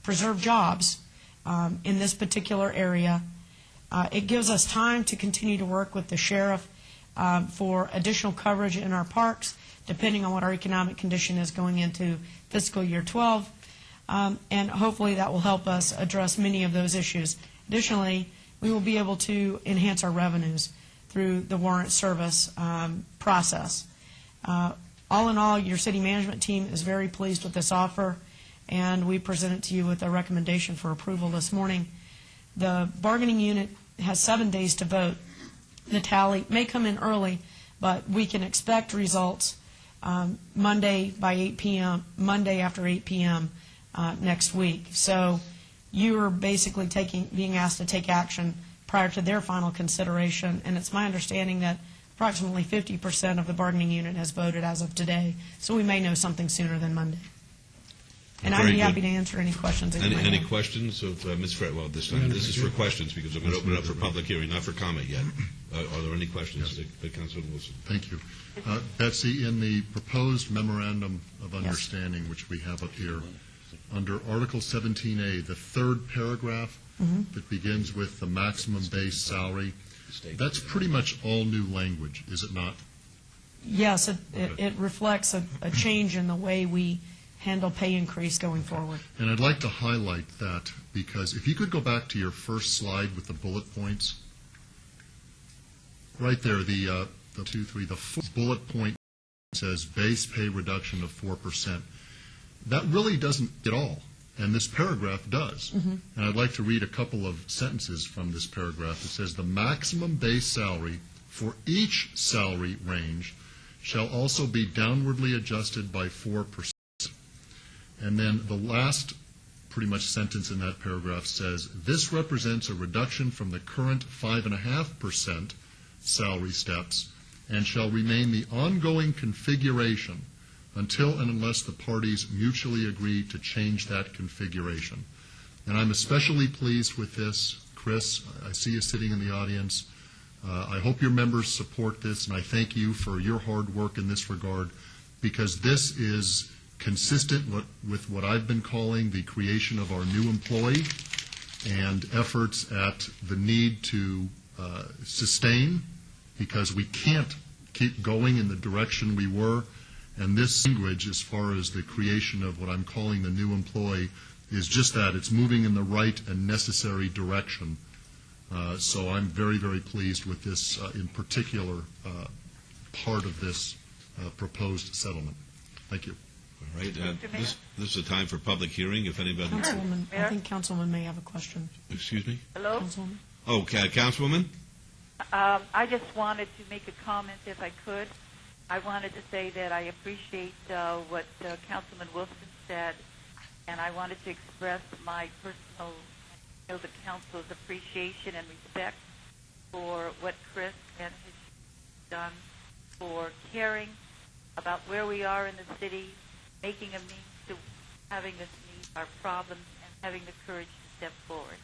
preserve jobs in this particular area. It gives us time to continue to work with the sheriff for additional coverage in our parks, depending on what our economic condition is going into fiscal year 12. And hopefully that will help us address many of those issues. Additionally, we will be able to enhance our revenues through the warrant service process. All in all, your city management team is very pleased with this offer, and we present it to you with a recommendation for approval this morning. The bargaining unit has 7 days to vote the tally may come in early, but we can expect results Monday by 8 p.m., Monday after 8 p.m. Next week. So you are basically being asked to take action prior to their final consideration, and it's my understanding that approximately 50% of the bargaining unit has voted as of today, so we may know something sooner than Monday. And I'd be happy to answer any questions that you might Any have. questions of Ms. Fred? Well, this time, this is for questions, because I'm going to open it up for public hearing, not for comment yet. Are there any questions to Councilman Wilson? Thank you. Betsy, in the proposed memorandum of understanding, which we have up here, under Article 17A, the third paragraph that begins with the maximum base salary, that's pretty much all new language, is it not? Yes, it reflects a change in the way we handle pay increase going forward. And I'd like to highlight that, because if you could go back to your first slide with the bullet points, right there, the fourth bullet point says base pay reduction of 4%. That really doesn't get all, and this paragraph does. And I'd like to read a couple of sentences from this paragraph. It says, the maximum base salary for each salary range shall also be downwardly adjusted by 4%. And then the last pretty much sentence in that paragraph says, this represents a reduction from the current 5.5% salary steps and shall remain the ongoing configuration until and unless the parties mutually agree to change that configuration. And I'm especially pleased with this. Chris, I see you sitting in the audience. I hope your members support this, and I thank you for your hard work in this regard, because this is consistent with what I've been calling the creation of our new employee and efforts at the need to sustain, because we can't keep going in the direction we were. And this language, as far as the creation of what I'm calling the new employee, is just that. It's moving in the right and necessary direction. So I'm very, very pleased with this in particular part of this proposed settlement. Thank you. All right. This is a time for public hearing. If anybody... Councilwoman, I think Councilwoman may have a question. Excuse me? Hello? Councilwoman? Oh, Councilwoman? I just wanted to make a comment, if I could. I wanted to say that I appreciate what Councilman Wilson said, and I wanted to express my personal, the council's appreciation and respect for what Chris and his done for caring about where we are in the city, making a means to having us meet our problems, and having the courage to step forward.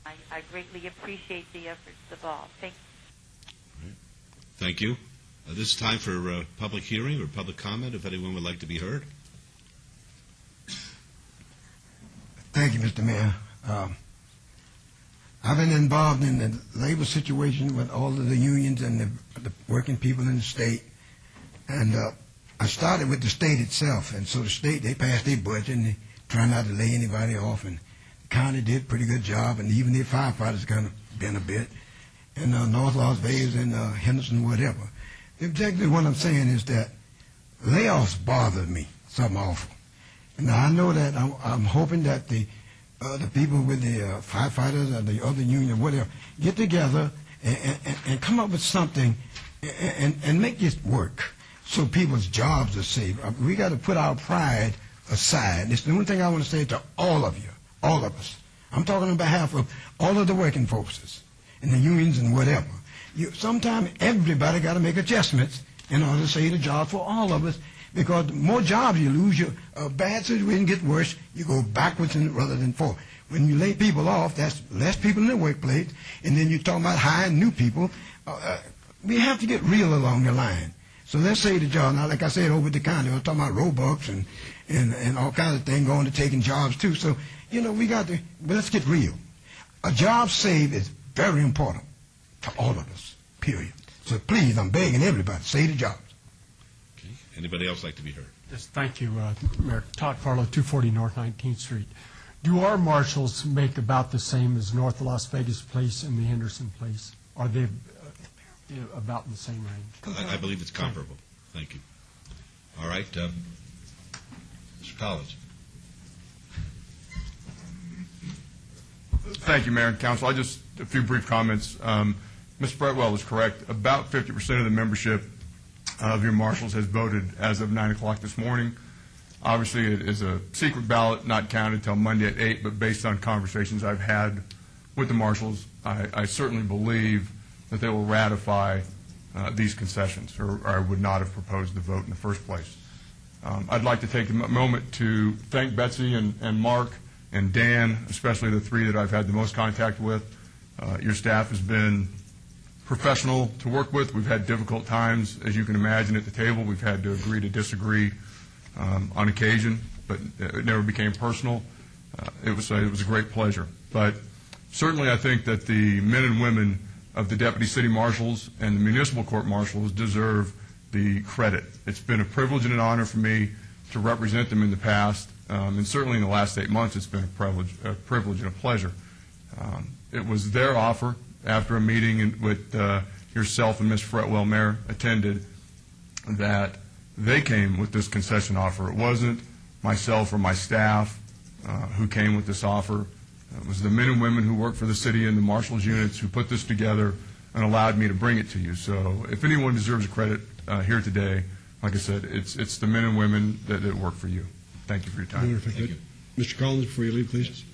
I greatly appreciate the efforts of all. Thank you. Right. Thank you. This is time for public hearing or public comment, if anyone would like to be heard. Thank you, Mr. Mayor. I've been involved in the labor situation with all of the unions and the working people in the state. And I started with the state itself. And so the state, they passed their budget and they try not to lay anybody off. And the county did a pretty good job. And even their firefighters kind of been a bit. And North Las Vegas and Henderson, whatever. Objectively, what I'm saying is that layoffs bother me something awful. And I know that I'm hoping that the people with the firefighters or the other union, whatever, get together and come up with something and make this work so people's jobs are safe. We got to put our pride aside. It's the only thing I want to say to all of you, all of us. I'm talking on behalf of all of the working forces and the unions and whatever. Sometimes everybody got to make adjustments in order to save the job for all of us, because the more jobs you lose, your bad situation gets worse, you go backwards rather than forward. When you lay people off, that's less people in the workplace, and then you're talking about hiring new people. We have to get real along the line. So let's say the job, now like I said over at the county, I was talking about Robux and all kinds of things going to taking jobs too. So, we got to, but let's get real. A job saved is very important to all of us, period. So please, I'm begging everybody, save the jobs. Okay. Anybody else like to be heard? Yes, thank you, Mayor. Todd Farlow, 240 North 19th Street. Do our marshals make about the same as North Las Vegas Place and the Henderson Place? Are they about in the same range? I believe it's comparable. Thank you. All right. Mr. Collins. Thank you, Mayor and Council. A few brief comments. Ms. Fretwell was correct. About 50% of the membership of your marshals has voted as of 9 o'clock this morning. Obviously, it is a secret ballot, not counted until Monday at 8, but based on conversations I've had with the marshals, I certainly believe that they will ratify these concessions, or I would not have proposed the vote in the first place. I'd like to take a moment to thank Betsy and Mark and Dan, especially the three that I've had the most contact with. Your staff has been professional to work with. We've had difficult times, as you can imagine, at the table. We've had to agree to disagree on occasion, but it never became personal. It was a great pleasure. But certainly I think that the men and women of the deputy city marshals and the municipal court marshals deserve the credit. It's been a privilege and an honor for me to represent them in the past, and certainly in the last 8 months it's been a privilege and a pleasure. It was their offer after a meeting with yourself and Ms. Fretwell, Mayor, attended, that they came with this concession offer. It wasn't myself or my staff who came with this offer. It was the men and women who work for the city and the marshals units who put this together and allowed me to bring it to you. So if anyone deserves credit here today, like I said, it's the men and women that work for you. Thank you for your time. Thank you. Mr. Collins, before you leave, please.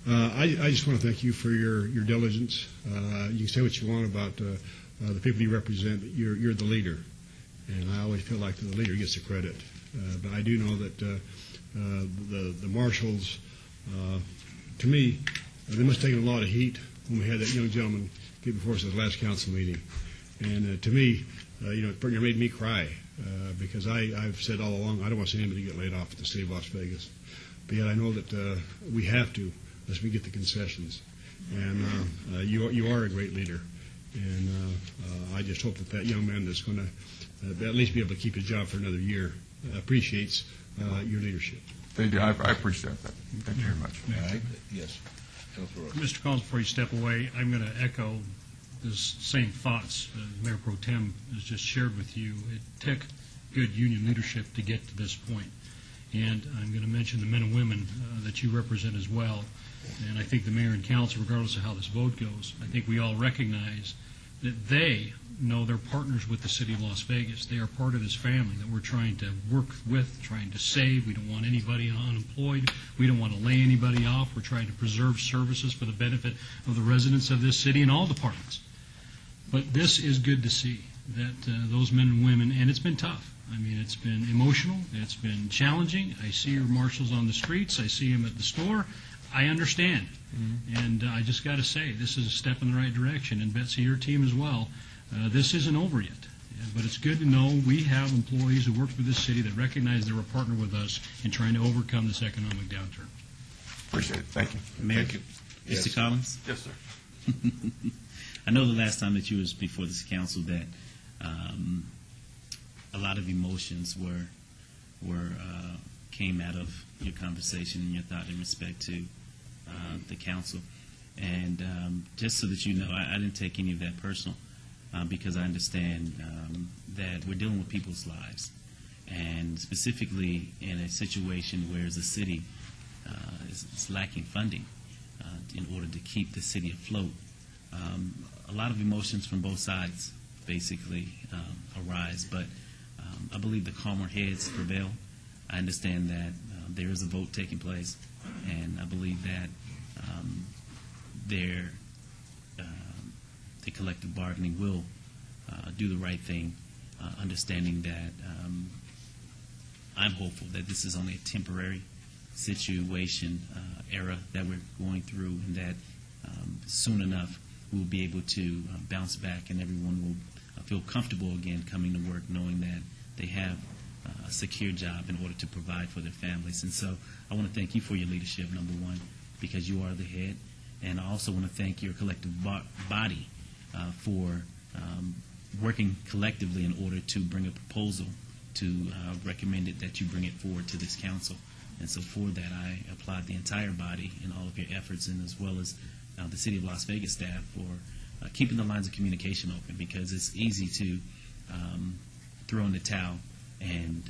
I just want to thank you for your diligence. You can say what you want about the people you represent. You're the leader, and I always feel like the leader gets the credit. But I do know that the marshals, to me, they must have taken a lot of heat when we had that young gentleman get before us at the last council meeting. And to me, it pretty made me cry because I've said all along I don't want to see anybody get laid off at the city of Las Vegas. But yet I know that we have to, unless we get the concessions. And you are a great leader. And I just hope that young man that's going to at least be able to keep his job for another year appreciates your leadership. Thank you. I appreciate that. Thank you very much. Yes. Mr. Collins, before you step away, I'm going to echo the same thoughts Mayor Pro Tem has just shared with you. It took good union leadership to get to this point. And I'm going to mention the men and women that you represent as well. And I think the mayor and council, regardless of how this vote goes, I think we all recognize that they know they're partners with the city of Las Vegas. They are part of this family that we're trying to work with, trying to save. We don't want anybody unemployed. We don't want to lay anybody off. We're trying to preserve services for the benefit of the residents of this city and all departments. But this is good to see that those men and women, and it's been tough. I mean, it's been emotional. It's been challenging. I see your marshals on the streets. I see them at the store. I understand. Mm-hmm. And I just got to say, this is a step in the right direction. And Betsy, your team as well. This isn't over yet. But it's good to know we have employees who work for this city that recognize they're a partner with us in trying to overcome this economic downturn. Appreciate it. Thank you. Mayor, Thank you. Mr. Collins? Yes, sir. I know the last time that you was before this council that a lot of emotions came out of your conversation and your thought in respect to the council. And just so that you know, I didn't take any of that personal because I understand that we're dealing with people's lives. And specifically in a situation where the city is lacking funding in order to keep the city afloat, a lot of emotions from both sides basically arise. But I believe the calmer heads prevail. I understand that there is a vote taking place, and I believe that the collective bargaining will do the right thing, understanding that I'm hopeful that this is only a temporary situation, era that we're going through, and that soon enough we'll be able to bounce back and everyone will feel comfortable again coming to work, knowing that they have a secure job in order to provide for their families. And so I want to thank you for your leadership, number one, because you are the head. And I also want to thank your collective body for working collectively in order to bring a proposal to recommend it that you bring it forward to this council. And so for that, I applaud the entire body and all of your efforts, and as well as the City of Las Vegas staff for keeping the lines of communication open, because it's easy to throw in the towel and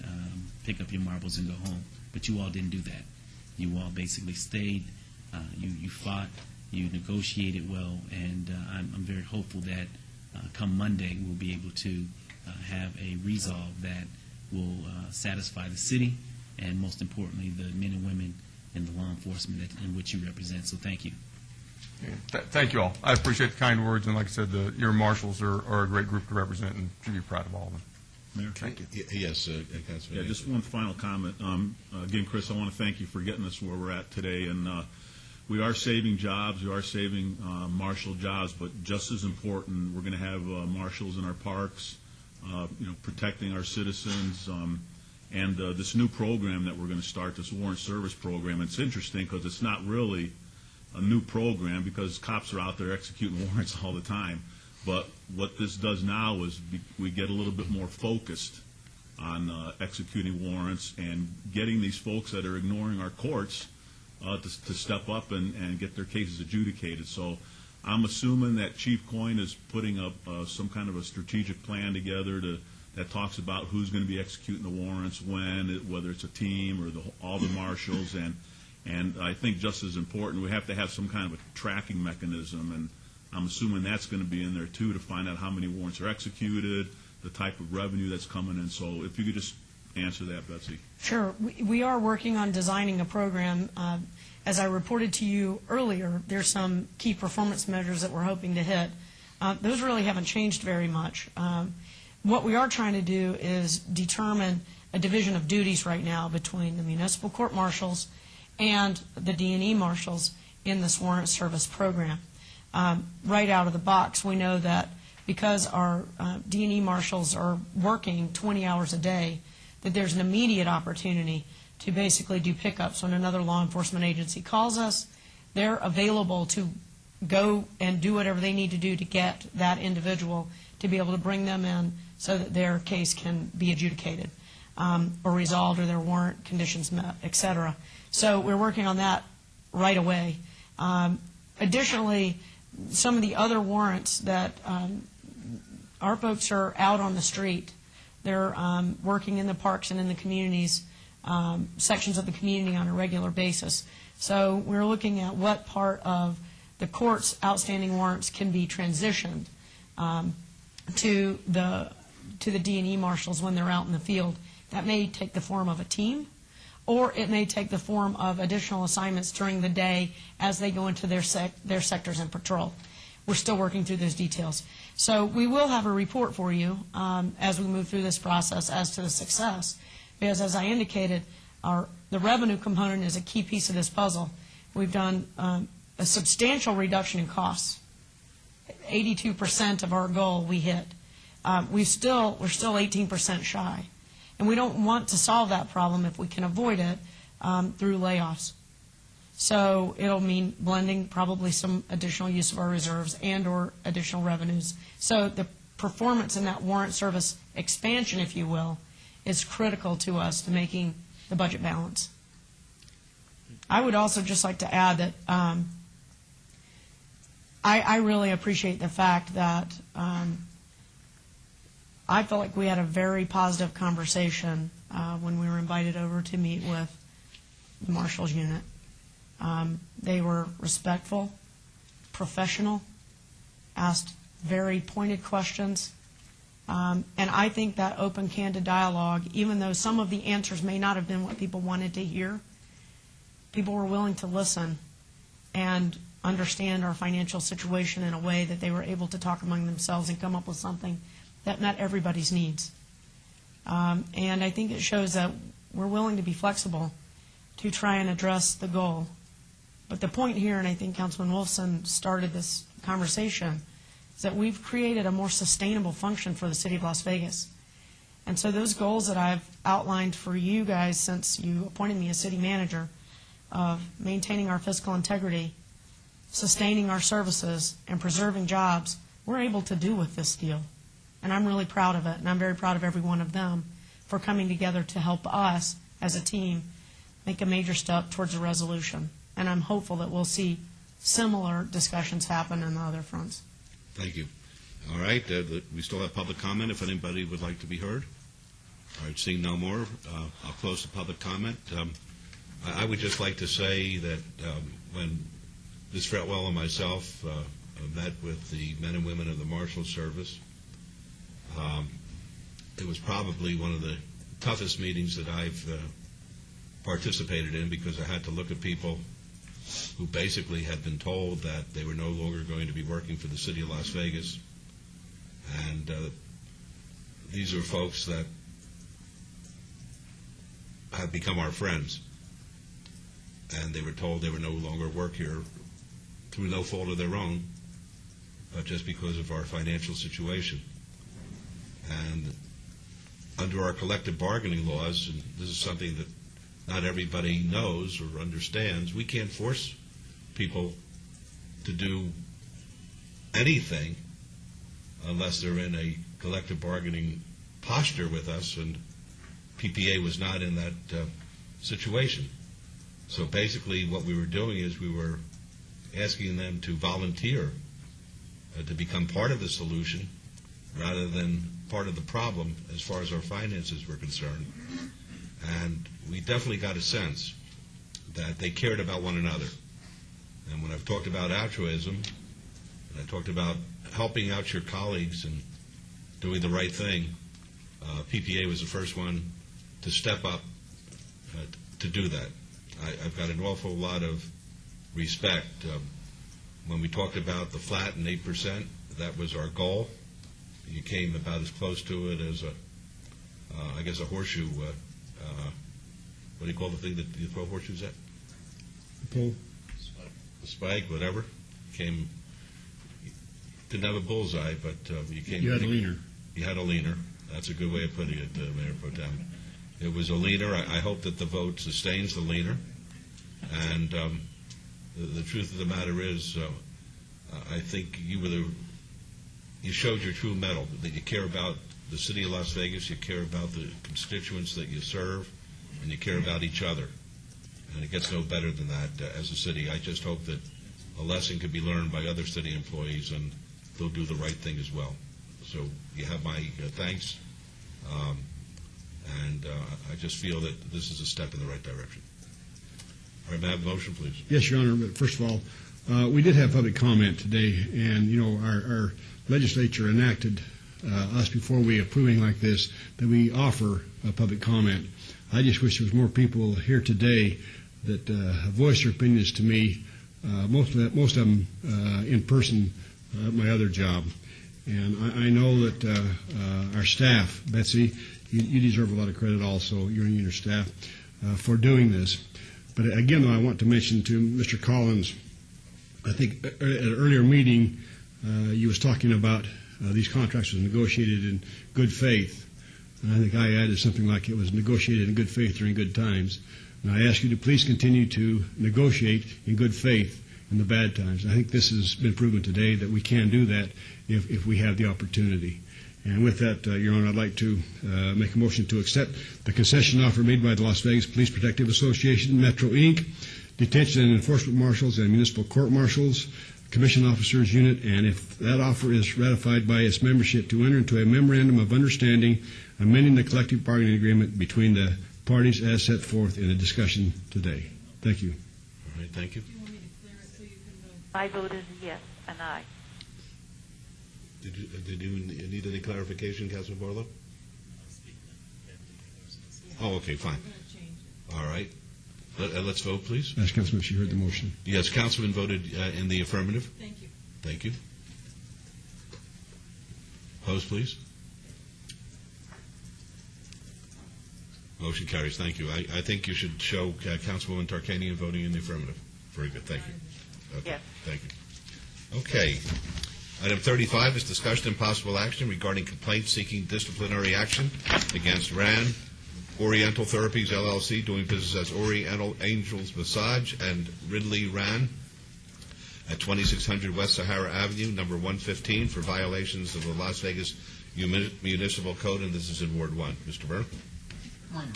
pick up your marbles and go home. But you all didn't do that. You all basically stayed, you fought, you negotiated well, and I'm very hopeful that come Monday, we'll be able to have a resolve that will satisfy the city and, most importantly, the men and women in the law enforcement in which you represent. So thank you. Thank you all. I appreciate the kind words, and like I said, your marshals are a great group to represent, and should be proud of all of them. Mayor? Thank you. Yes, Councilman. Yeah, just one final comment. Again, Chris, I want to thank you for getting us where we're at today. And we are saving jobs. We are saving marshal jobs. But just as important, we're going to have marshals in our parks, protecting our citizens. And this new program that we're going to start, this warrant service program, it's interesting because it's not really a new program because cops are out there executing warrants all the time. But what this does now is we get a little bit more focused on executing warrants and getting these folks that are ignoring our courts to step up and get their cases adjudicated. So I'm assuming that Chief Coyne is putting up some kind of a strategic plan together that talks about who's going to be executing the warrants, when, whether it's a team or all the marshals. And I think just as important, we have to have some kind of a tracking mechanism. And I'm assuming that's going to be in there, too, to find out how many warrants are executed, the type of revenue that's coming in. So if you could just answer that, Betsy. Sure. We are working on designing a program. As I reported to you earlier, there's some key performance measures that we're hoping to hit. Those really haven't changed very much. What we are trying to do is determine a division of duties right now between the municipal court marshals and the D&E marshals in this warrant service program. Right out of the box, we know that because our D&E marshals are working 20 hours a day, that there's an immediate opportunity to basically do pickups when another law enforcement agency calls us. They're available to go and do whatever they need to do to get that individual to be able to bring them in so that their case can be adjudicated or resolved or their warrant conditions met, et cetera. So we're working on that right away. Additionally, some of the other warrants that our folks are out on the street. They're working in the parks and in the communities, sections of the community on a regular basis. So we're looking at what part of the court's outstanding warrants can be transitioned to the D&E marshals when they're out in the field. That may take the form of a team, or it may take the form of additional assignments during the day as they go into their sectors and patrol. We're still working through those details. So we will have a report for you as we move through this process as to the success, because as I indicated, the revenue component is a key piece of this puzzle. We've done a substantial reduction in costs. 82% of our goal we hit. We're still 18% shy. And we don't want to solve that problem if we can avoid it through layoffs. So it'll mean blending probably some additional use of our reserves and or additional revenues. So the performance in that warrant service expansion, if you will, is critical to us to making the budget balance. I would also just like to add that I really appreciate the fact that I felt like we had a very positive conversation when we were invited over to meet with the Marshals Unit. They were respectful, professional, asked very pointed questions, and I think that open, candid dialogue, even though some of the answers may not have been what people wanted to hear, people were willing to listen and understand our financial situation in a way that they were able to talk among themselves and come up with something that met everybody's needs. And I think it shows that we're willing to be flexible to try and address the goal. But the point here, and I think Councilman Wolfson started this conversation, is that we've created a more sustainable function for the City of Las Vegas. And so those goals that I've outlined for you guys since you appointed me as city manager, of maintaining our fiscal integrity, sustaining our services, and preserving jobs, we're able to do with this deal. And I'm really proud of it, and I'm very proud of every one of them for coming together to help us as a team make a major step towards a resolution. And I'm hopeful that we'll see similar discussions happen on the other fronts. Thank you. All right, we still have public comment if anybody would like to be heard. All right, seeing no more, I'll close the public comment. I would just like to say that when Ms. Fretwell and myself met with the men and women of the Marshal Service. It was probably one of the toughest meetings that I've participated in, because I had to look at people who basically had been told that they were no longer going to be working for the city of Las Vegas. And these are folks that have become our friends. And they were told they would no longer work here through no fault of their own, but just because of our financial situation. And under our collective bargaining laws, and this is something that not everybody knows or understands, we can't force people to do anything unless they're in a collective bargaining posture with us, and PPA was not in that situation. So basically what we were doing is we were asking them to volunteer to become part of the solution rather than part of the problem as far as our finances were concerned. And we definitely got a sense that they cared about one another. And when I've talked about altruism, and I talked about helping out your colleagues and doing the right thing, PPA was the first one to step up to do that. I've got an awful lot of respect. When we talked about the flat and 8%, that was our goal. You came about as close to it as I guess a horseshoe. What do you call the thing that you throw horseshoes at? The pole. The spike, whatever. Didn't have a bullseye, but you came. You had a leaner. You had a leaner. That's a good way of putting it, Mayor Pro Tem. It was a leaner. I hope that the vote sustains the leaner. And the truth of the matter is, I think you showed your true mettle, that you care about the city of Las Vegas, you care about the constituents that you serve, and you care about each other. And it gets no better than that as a city. I just hope that a lesson could be learned by other city employees, and they'll do the right thing as well. So you have my thanks, and I just feel that this is a step in the right direction. All right, may I have a motion, please? Yes, Your Honor. But first of all, we did have public comment today, and you know our legislature enacted us before we approving like this that we offer a public comment. I just wish there was more people here today that voiced their opinions to me. Most of them in person at my other job, and I know that our staff, Betsy, you deserve a lot of credit also, you and your staff, for doing this. But again, though, I want to mention to Mr. Collins, I think at an earlier meeting, you was talking about these contracts was negotiated in good faith. And I think I added something like it was negotiated in good faith during good times. And I ask you to please continue to negotiate in good faith in the bad times. I think this has been proven today that we can do that if we have the opportunity. And with that, Your Honor, I'd like to make a motion to accept the concession offer made by the Las Vegas Police Protective Association, Metro Inc., detention and enforcement marshals and municipal court marshals, commission officers unit, and if that offer is ratified by its membership, to enter into a memorandum of understanding amending the collective bargaining agreement between the parties as set forth in the discussion today. Thank you. All right, thank you. My vote is a yes, an aye. Did you need any clarification, Councilman Barlow? Oh, okay, fine. All right. Let's vote, please. Ask Councilman if she heard the motion. Yes, Councilman voted in the affirmative. Thank you. Thank you. Opposed, please. Motion carries. Thank you. I think you should show Councilwoman Tarkanian voting in the affirmative. Very good. Thank you. Okay. Yes. Thank you. Okay. Item 35 is discussion and possible action regarding complaint seeking disciplinary action against RAN Oriental Therapies, LLC, doing business as Oriental Angels Massage, and Ridley RAN at 2600 West Sahara Avenue, number 115, for violations of the Las Vegas Municipal Code, and this is in Ward 1. Mr. Byrne? Good morning,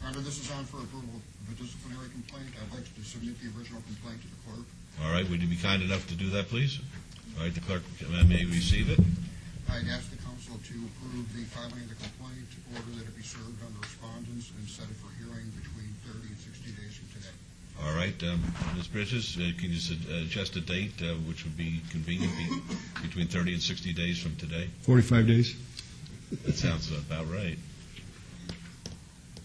Your Honor. This is on for approval of a disciplinary complaint. I'd like to submit the original complaint to the clerk. All right. Would you be kind enough to do that, please? All right. The clerk may receive it. I'd ask the council to approve the filing of the complaint, order that it be served on the respondents, and set it for hearing between 30 and 60 days from today. All right. right, Ms. Bridges, can you suggest a date which would be convenient, between 30 and 60 days from today? 45 days. That sounds about right.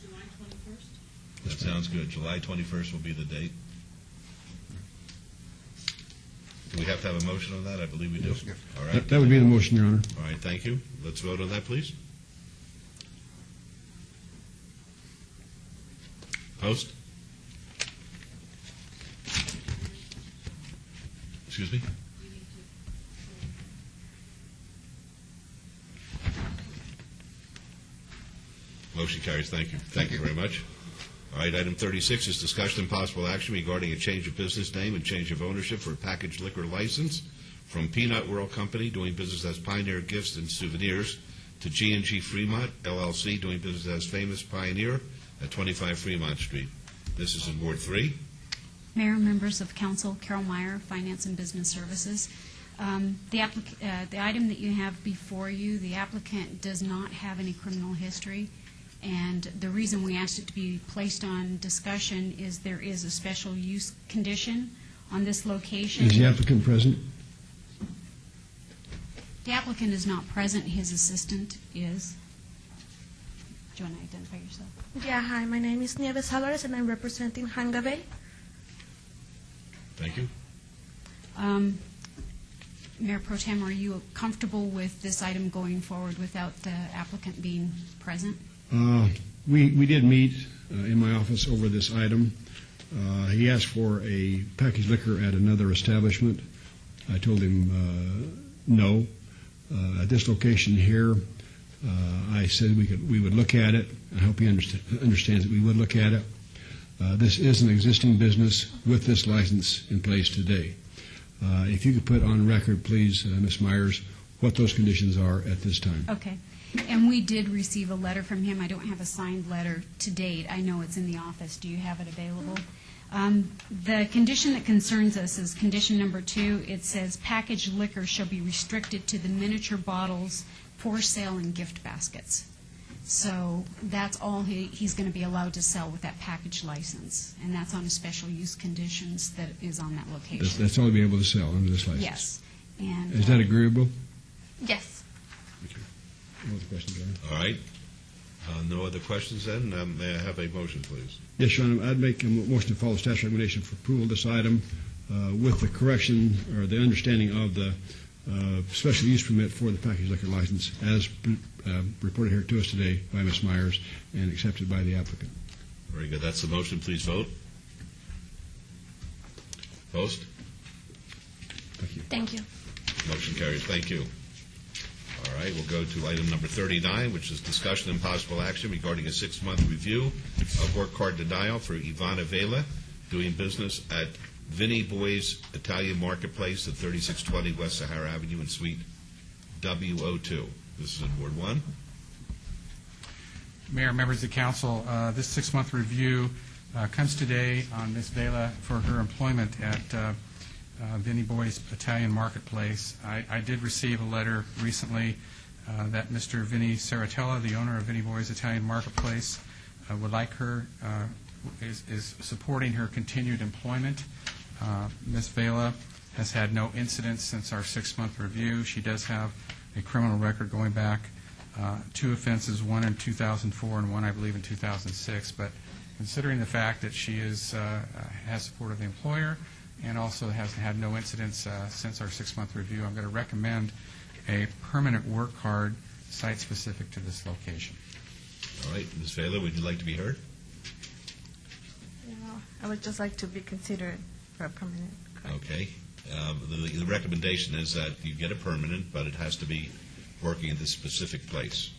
July 21st? That sounds good. July 21st will be the date. Do we have to have a motion on that? I believe we do. Yes. All right. That would be the motion, Your Honor. All right, thank you. Let's vote on that, please. Post? Excuse me? Motion carries. Thank you. Thank you very much. All right, item 36 is discussion and possible action regarding a change of business name and change of ownership for a packaged liquor license from Peanut World Company, doing business as Pioneer Gifts and Souvenirs, to G&G Fremont, LLC, doing business as Famous Pioneer at 25 Fremont Street. This is in Ward 3. Mayor, members of council, Carol Meyer, Finance and Business Services. The item that you have before you, the applicant does not have any criminal history, and the reason we asked it to be placed on discussion is there is a special use condition on this location. Is the applicant present? The applicant is not present. His assistant is. Do you want to identify yourself? Yeah, hi, my name is Nieves Álvarez, and I'm representing Hangabay. Thank you. Mayor Pro Tem, are you comfortable with this item going forward without the applicant being present? We did meet in my office over this item. He asked for a packaged liquor at another establishment. I told him no. At this location here, I said we would look at it. I hope he understands that we would look at it. This is an existing business with this license in place today. If you could put on record, please, Ms. Myers, what those conditions are at this time. Okay. And we did receive a letter from him. I don't have a signed letter to date. I know it's in the office. Do you have it available? The condition that concerns us is condition number 2. It says packaged liquor shall be restricted to the miniature bottles for sale in gift baskets. So that's all he's going to be allowed to sell with that package license, and that's on a special use conditions that is on that location. That's all he'll be able to sell under this license? Yes. And is that agreeable? Yes. No other questions, Your Honor? All right. No other questions then? May I have a motion, please? Yes, Your Honor. I'd make a motion to follow staff's recommendation for approval of this item with the correction or the understanding of the special use permit for the packaged liquor license as reported here to us today by Ms. Myers and accepted by the applicant. Very good. That's the motion. Please vote. Post? Thank you. Thank you. Motion carries. Thank you. All right, we'll go to item number 39, which is discussion and possible action regarding a 6-month review of work card denial for Ivana Vela, doing business at Vinnie Boy's Italian Marketplace at 3620 West Sahara Avenue in Suite W02. This is in Ward 1. Mayor, members of the council, this 6-month review comes today on Ms. Vela for her employment at Vinnie Boy's Italian Marketplace. I did receive a letter recently that Mr. Vinnie Saratella, the owner of Vinnie Boy's Italian Marketplace, would like her, is supporting her continued employment. Ms. Vela has had no incidents since our 6-month review. She does have a criminal record going back 2 offenses, one in 2004 and one, I believe, in 2006. But considering the fact that she has support of the employer and also has had no incidents since our 6-month review, I'm going to recommend a permanent work card site-specific to this location. All right, Ms. Vela, would you like to be heard? I would just like to be considered for a permanent card. Okay. The recommendation is that you get a permanent, but it has to be working in this specific place.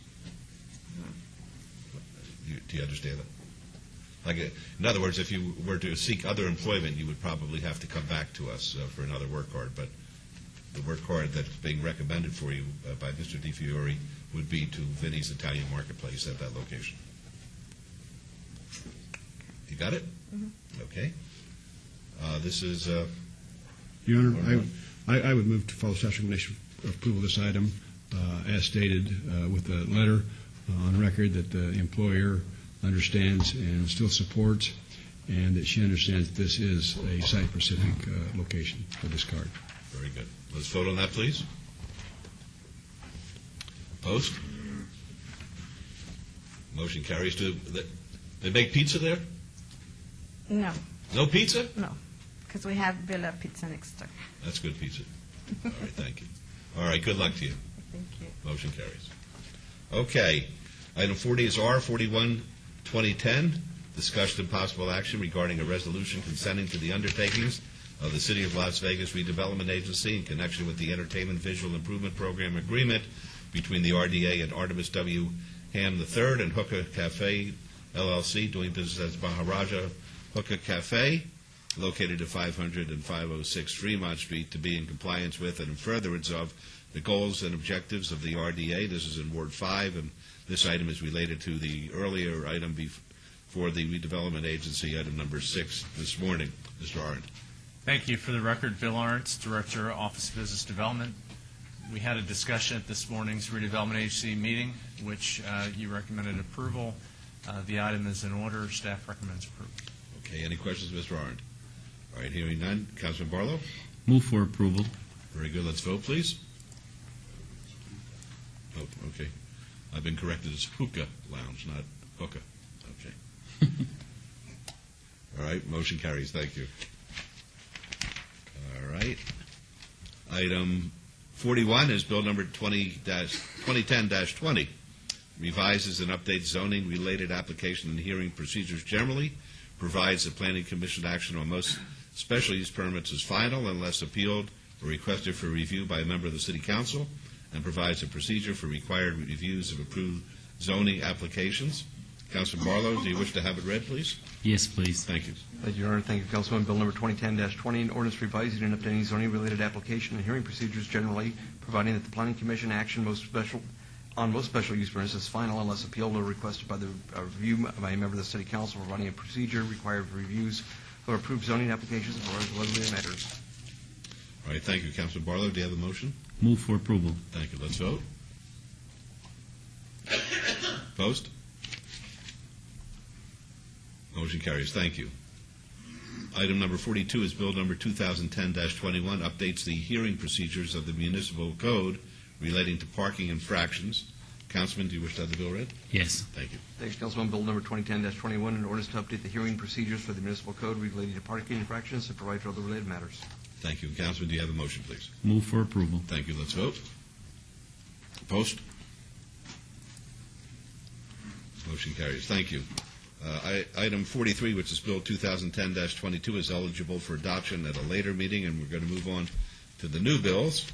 Do you understand that? Like, in other words, if you were to seek other employment, you would probably have to come back to us for another work card. But the work card that's being recommended for you by Mr. DiFiore would be to Vinnie's Italian Marketplace at that location. You got it? Mm-hmm. Okay. This is... Your Honor, I would move to follow staff's recommendation for approval of this item as stated with a letter on record that the employer understands and still supports and that she understands that this is a site-specific location for this card. Very good. Let's vote on that, please. Opposed? Motion carries. They make pizza there? No, No pizza? no, because we have Villa Pizza next door. That's good pizza. All right, thank you. All right, good luck to you. Thank you. Motion carries. Okay. Item 40 is R41, 2010, discussion and possible action regarding a resolution consenting to the undertakings of the City of Las Vegas Redevelopment Agency in connection with the Entertainment Visual Improvement Program agreement between the RDA and Artemis W. Ham III and Hookah Cafe, LLC, doing business as Maharaja Hookah Cafe, located at 500 and 506 Fremont Street, to be in compliance with and in furtherance of the goals and objectives of the RDA. This is in Ward 5, and this item is related to the earlier item before the Redevelopment Agency, item number 6 this morning. Mr. Arendt. Thank you. For the record, Bill Arntz, Director, Office of Business Development. We had a discussion at this morning's Redevelopment Agency meeting, which you recommended approval. The item is in order. Staff recommends approval. Okay, any questions, Mr. Arendt? All right, hearing none. Councilman Barlow? Move for approval. Very good. Let's vote, please. Oh, okay. I've been corrected as Hookah Lounge, not Hookah. Okay. All right, motion carries. Thank you. All right. Item 41 is Bill number 2010-20, revises and updates zoning-related application and hearing procedures generally, provides the Planning Commission action on most special use permits is final unless appealed or requested for review by a member of the City Council, and provides a procedure for required reviews of approved zoning applications. Councilman Barlow, do you wish to have it read, please? Yes, please. Thank you. Thank you, Your Honor. Thank you, Councilman. Bill number 2010-20, an ordinance revising and updating zoning-related application and hearing procedures generally, providing that the Planning Commission action on most special use permits is final unless appealed or requested by the review by a member of the City Council, providing a procedure required for reviews of approved zoning applications as far as related matters. All right, thank you. Councilman Barlow, do you have a motion? Move for approval. Thank you. Let's vote. Opposed? Motion carries. Thank you. Item number 42 is Bill number 2010-21, updates the hearing procedures of the municipal code relating to parking infractions. Councilman, do you wish to have the bill read? Yes. Thank you. Thanks, Councilman. Bill number 2010-21, an ordinance to update the hearing procedures for the municipal code relating to parking infractions and provide for other related matters. Thank you. Councilman, do you have a motion, please? Move for approval. Thank you. Let's vote. Opposed? Motion carries. Thank you. Item 43, which is Bill 2010-22, is eligible for adoption at a later meeting, and we're going to move on to the new bills.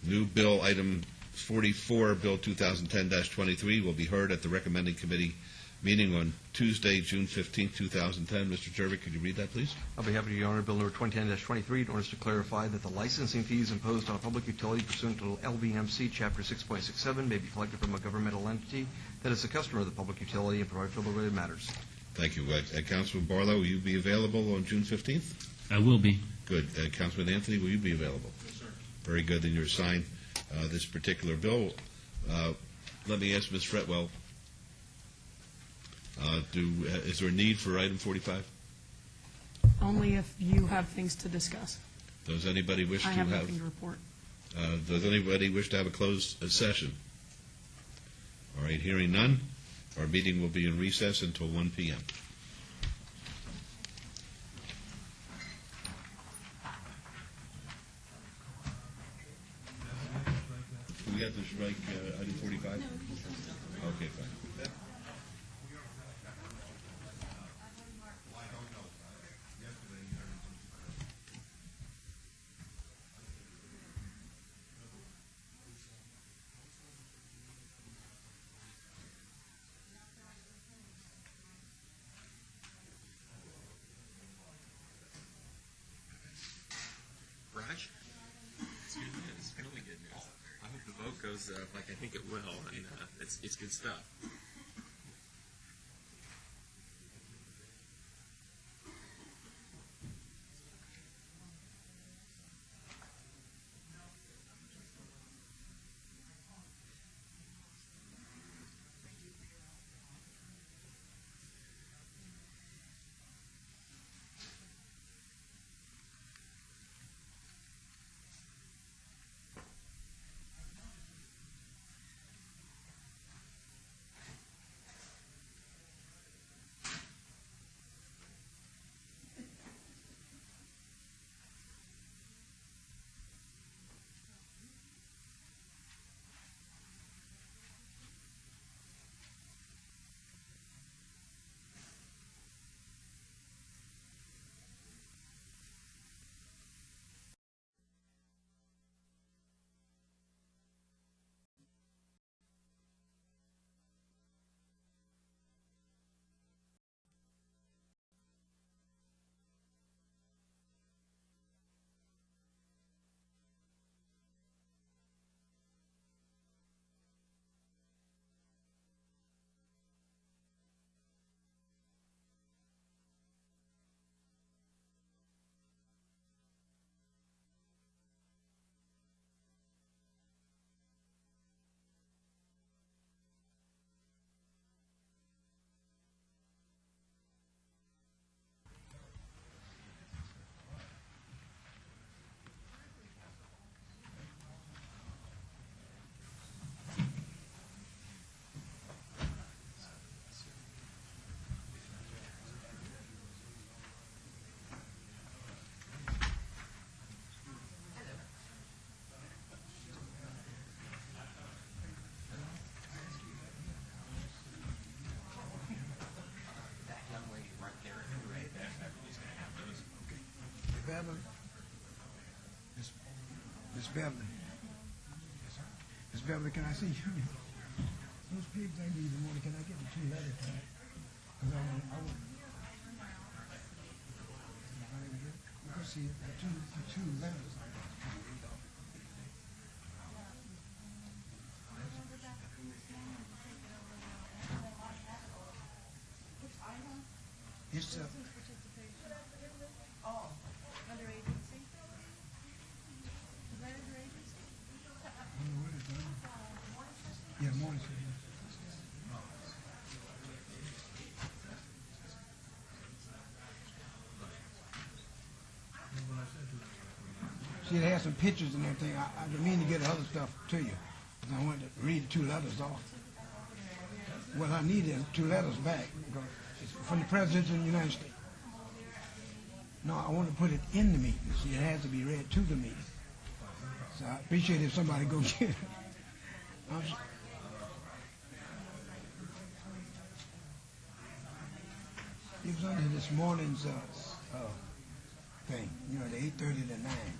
New bill item 44, Bill 2010-23, will be heard at the recommending committee meeting on Tuesday, June 15, 2010. Mr. Jervik, could you read that, please? I'll be happy to, Your Honor. Bill number 2010-23, in order to clarify that the licensing fees imposed on a public utility pursuant to LVMC Chapter 6.67 may be collected from a governmental entity that is a customer of the public utility and provide for the related matters. Thank you. Councilman Barlow, will you be available on June 15th? I will be. Good. Councilman Anthony, will you be available? Yes, sir. Very good. Then you're assigned this particular bill. Let me ask Ms. Fretwell, is there a need for item 45? Only if you have things to discuss. Does anybody wish to I have... have nothing to report. Does anybody wish to have a closed session? All right, hearing none, our meeting will be in recess until 1 p.m. Do we have to strike item 45? Okay, fine. Raj? It's good news. It's really good news. I hope the vote goes like I think it will, and it's good stuff. Beverly? Miss Beverly. Miss Beverly, can I see you? Those pigs I need in the morning, can I get the 2 letters back? Because I want. You can see it, the two letters. It's Oh, under agency? Is that under agency? Yeah, morning. See, it has some pictures and everything. I didn't mean to get other stuff to you. I wanted to read the 2 letters off. What I need is 2 letters back. Because it's from the President of the United States. No, I want to put it in the meeting. See, it has to be read to the meeting. So I appreciate if somebody go get it. It was under this morning's thing, you know, the 8:30 to 9.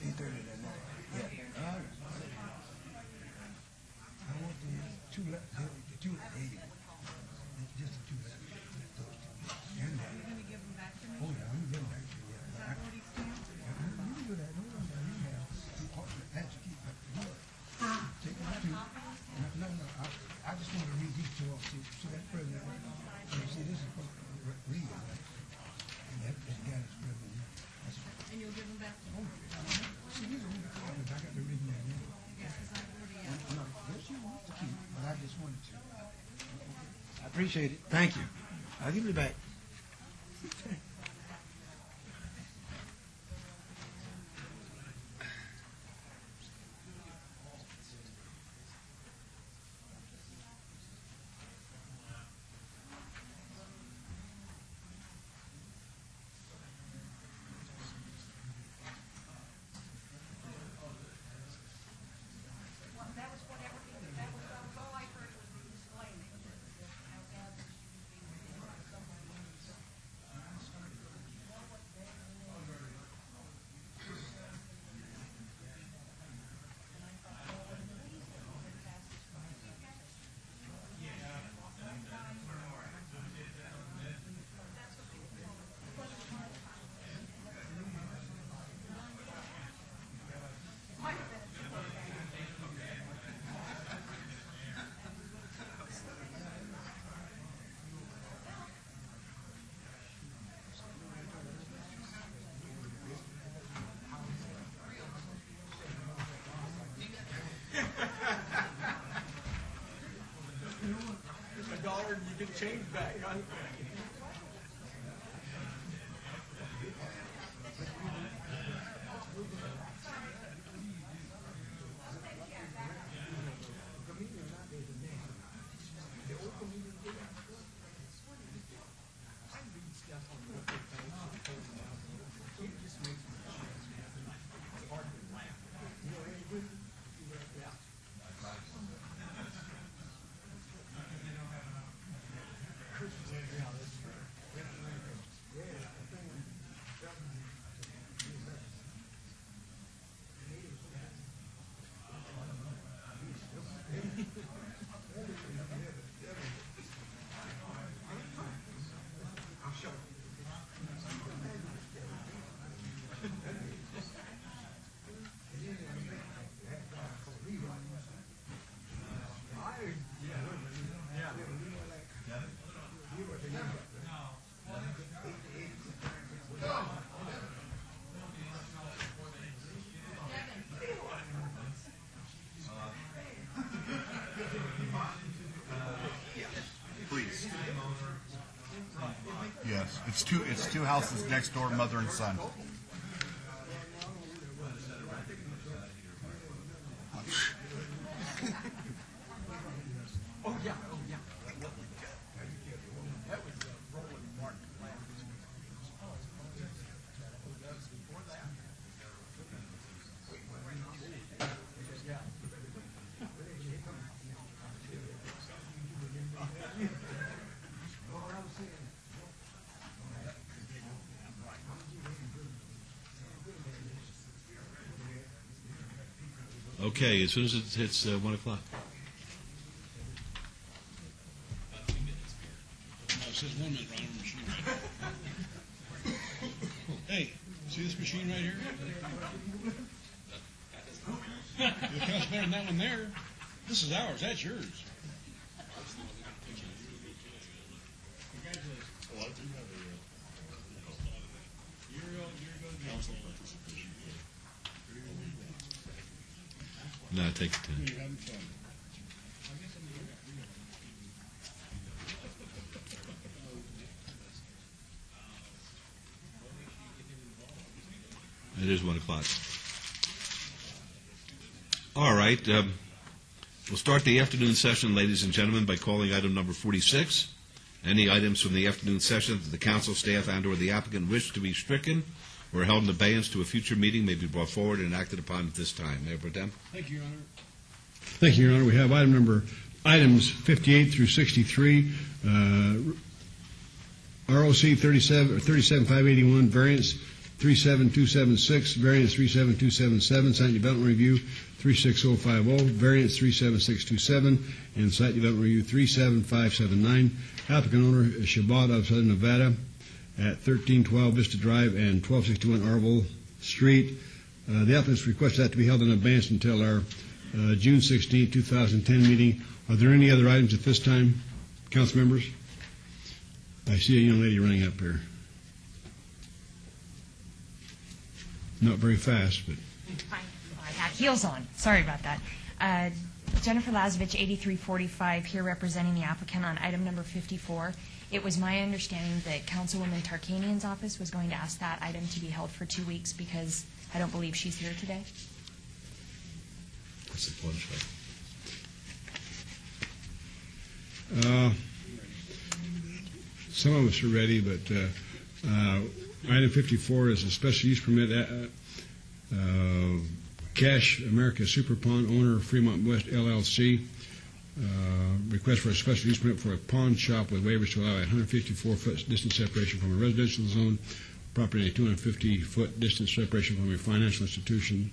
8:30 to 9. Yeah. I want the 2 letters. Just the 2 letters. And that. You're going to give them back to me? Oh, yeah, I'm going to give them back to you. Is that what he stamped? You can do that. No, that's your key. Take it to. No. I just want to read these 2 off. So that president. See, this is what read it. And that guy is president. And you'll give them back to me? See, these are really cool. I got the original. Yeah, because I've already asked. No, this you want to keep, but I just wanted to. I appreciate it. Thank you. I'll give it back. $1 and you get change back. Please. Yes, it's two houses next door, mother and son. Oh, yeah. That was Roland Martin. Before that. Okay, as soon as it hits 1 o'clock. It says 1 minute, Ron, on the machine right. Hey, see this machine right here? It counts better than that one there. This is ours, that's yours. No, take it 10. It is 1 o'clock. All right. We'll start the afternoon session, ladies and gentlemen, by calling item number 46. Any items from the afternoon session that the council, staff, and/or the applicant wish to be stricken or held in abeyance to a future meeting may be brought forward and acted upon at this time. Mayor Pro Tem. Thank you, Your Honor. Thank you, Your Honor. We have items 58 through 63, ROC 37581, variance 37276, variance 37277, site development review 36050, variance 37627, and site development review 37579. Applicant owner is Shabbat of Southern Nevada at 1312 Vista Drive and 1261 Arville Street. The applicants request that to be held in advance until our June 16, 2010 meeting. Are there any other items at this time, council members? I see a young lady running up here. Not very fast, but... I had heels on. Sorry about that. Jennifer Lazovich, 8345, here representing the applicant on item number 54. It was my understanding that Councilwoman Tarkanian's office was going to ask that item to be held for 2 weeks because I don't believe she's here today. That's the plunge. Some of us are ready, but item 54 is a special use permit. Cash America Super Pawn, owner Fremont West LLC. Request for a special use permit for a pawn shop with waivers to allow a 154-foot distance separation from a residential zone, property a 250-foot distance separation from a financial institution,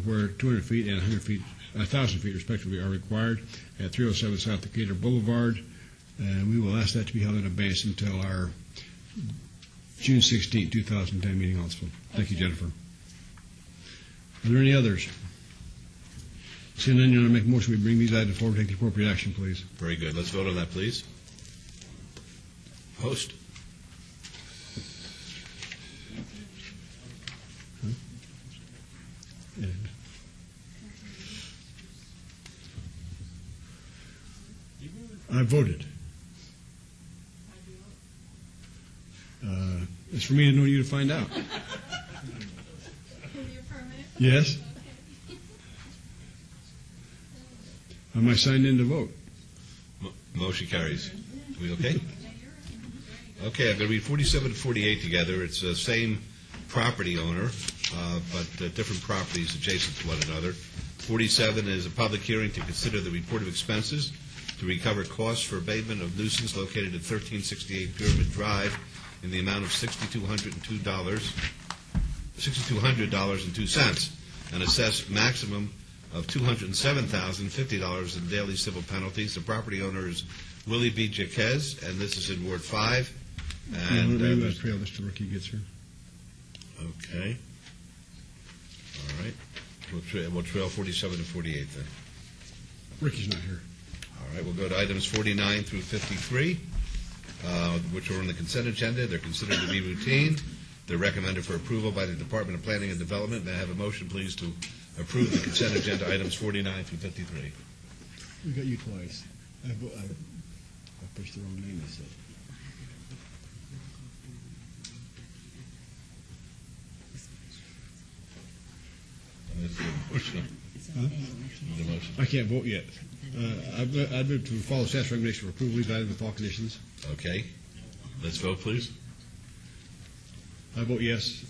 where 200 feet and 1,000 feet respectively are required at 307 South Decatur Boulevard. And we will ask that to be held in abeyance until our June 16, 2010 meeting also. Thank you, Jennifer. Are there any others? Seeing none, you want to make a motion we bring these items forward, take the appropriate action, please. Very good. Let's vote on that, please. Host. I voted. It's for me to know, you to find out. Yes? Am I signed in to vote? Motion carries. Are we okay? Okay, I'm going to read 47 and 48 together. It's the same property owner, but different properties adjacent to one another. 47 is a public hearing to consider the report of expenses to recover costs for abatement of nuisance located at 1368 Pyramid Drive in the amount of $6,200.02, and assess maximum of $207,050 in daily civil penalties. The property owner is Willie B. Jaquez, and this is in Ward 5. And maybe let's trail this till Ricky gets here. Okay. All right. We'll trail 47 and 48 then. Ricky's not here. All right, we'll go to items 49 through 53, which are on the consent agenda. They're considered to be routine. They're recommended for approval by the Department of Planning and Development. May I have a motion, please, to approve the consent agenda items 49 through 53? We got you twice. I pushed the wrong name, I said. I can't vote yet. I'd move to follow staff's recommendation for approval of these items with all conditions. Okay. Let's vote, please. I vote yes.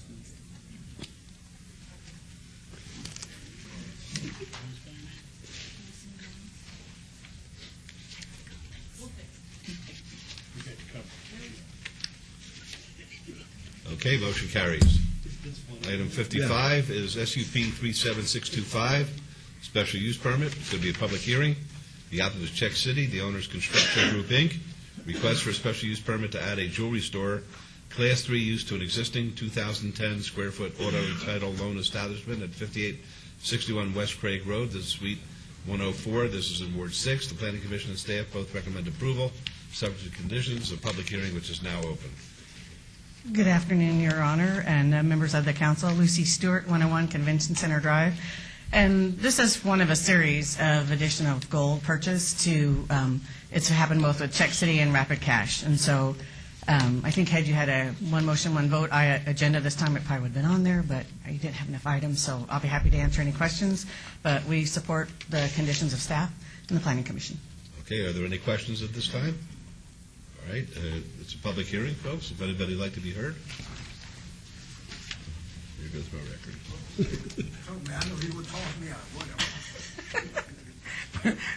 Okay, motion carries. Item 55 is SUP 37625, special use permit. It's going to be a public hearing. The applicant is Czech City, the owner's Construction Group, Inc. Request for a special use permit to add a jewelry store, Class 3 use to an existing 2,010 square foot auto title loan establishment at 5861 West Craig Road. This is Suite 104. This is in Ward 6. The Planning Commission and staff both recommend approval, subject to conditions. A public hearing which is now open. Good afternoon, Your Honor, and members of the council. Lucy Stewart, 101 Convention Center Drive. And this is one of a series of additional gold purchase to, it's happened both with Czech City and Rapid Cash. And so I think had you had a one motion, one vote agenda this time, it probably would have been on there, but you didn't have enough items, so I'll be happy to answer any questions. But we support the conditions of staff and the Planning Commission. Okay, are there any questions at this time? All right, it's a public hearing, folks. If anybody would like to be heard. Here goes my record. I know he would toss me out, whatever.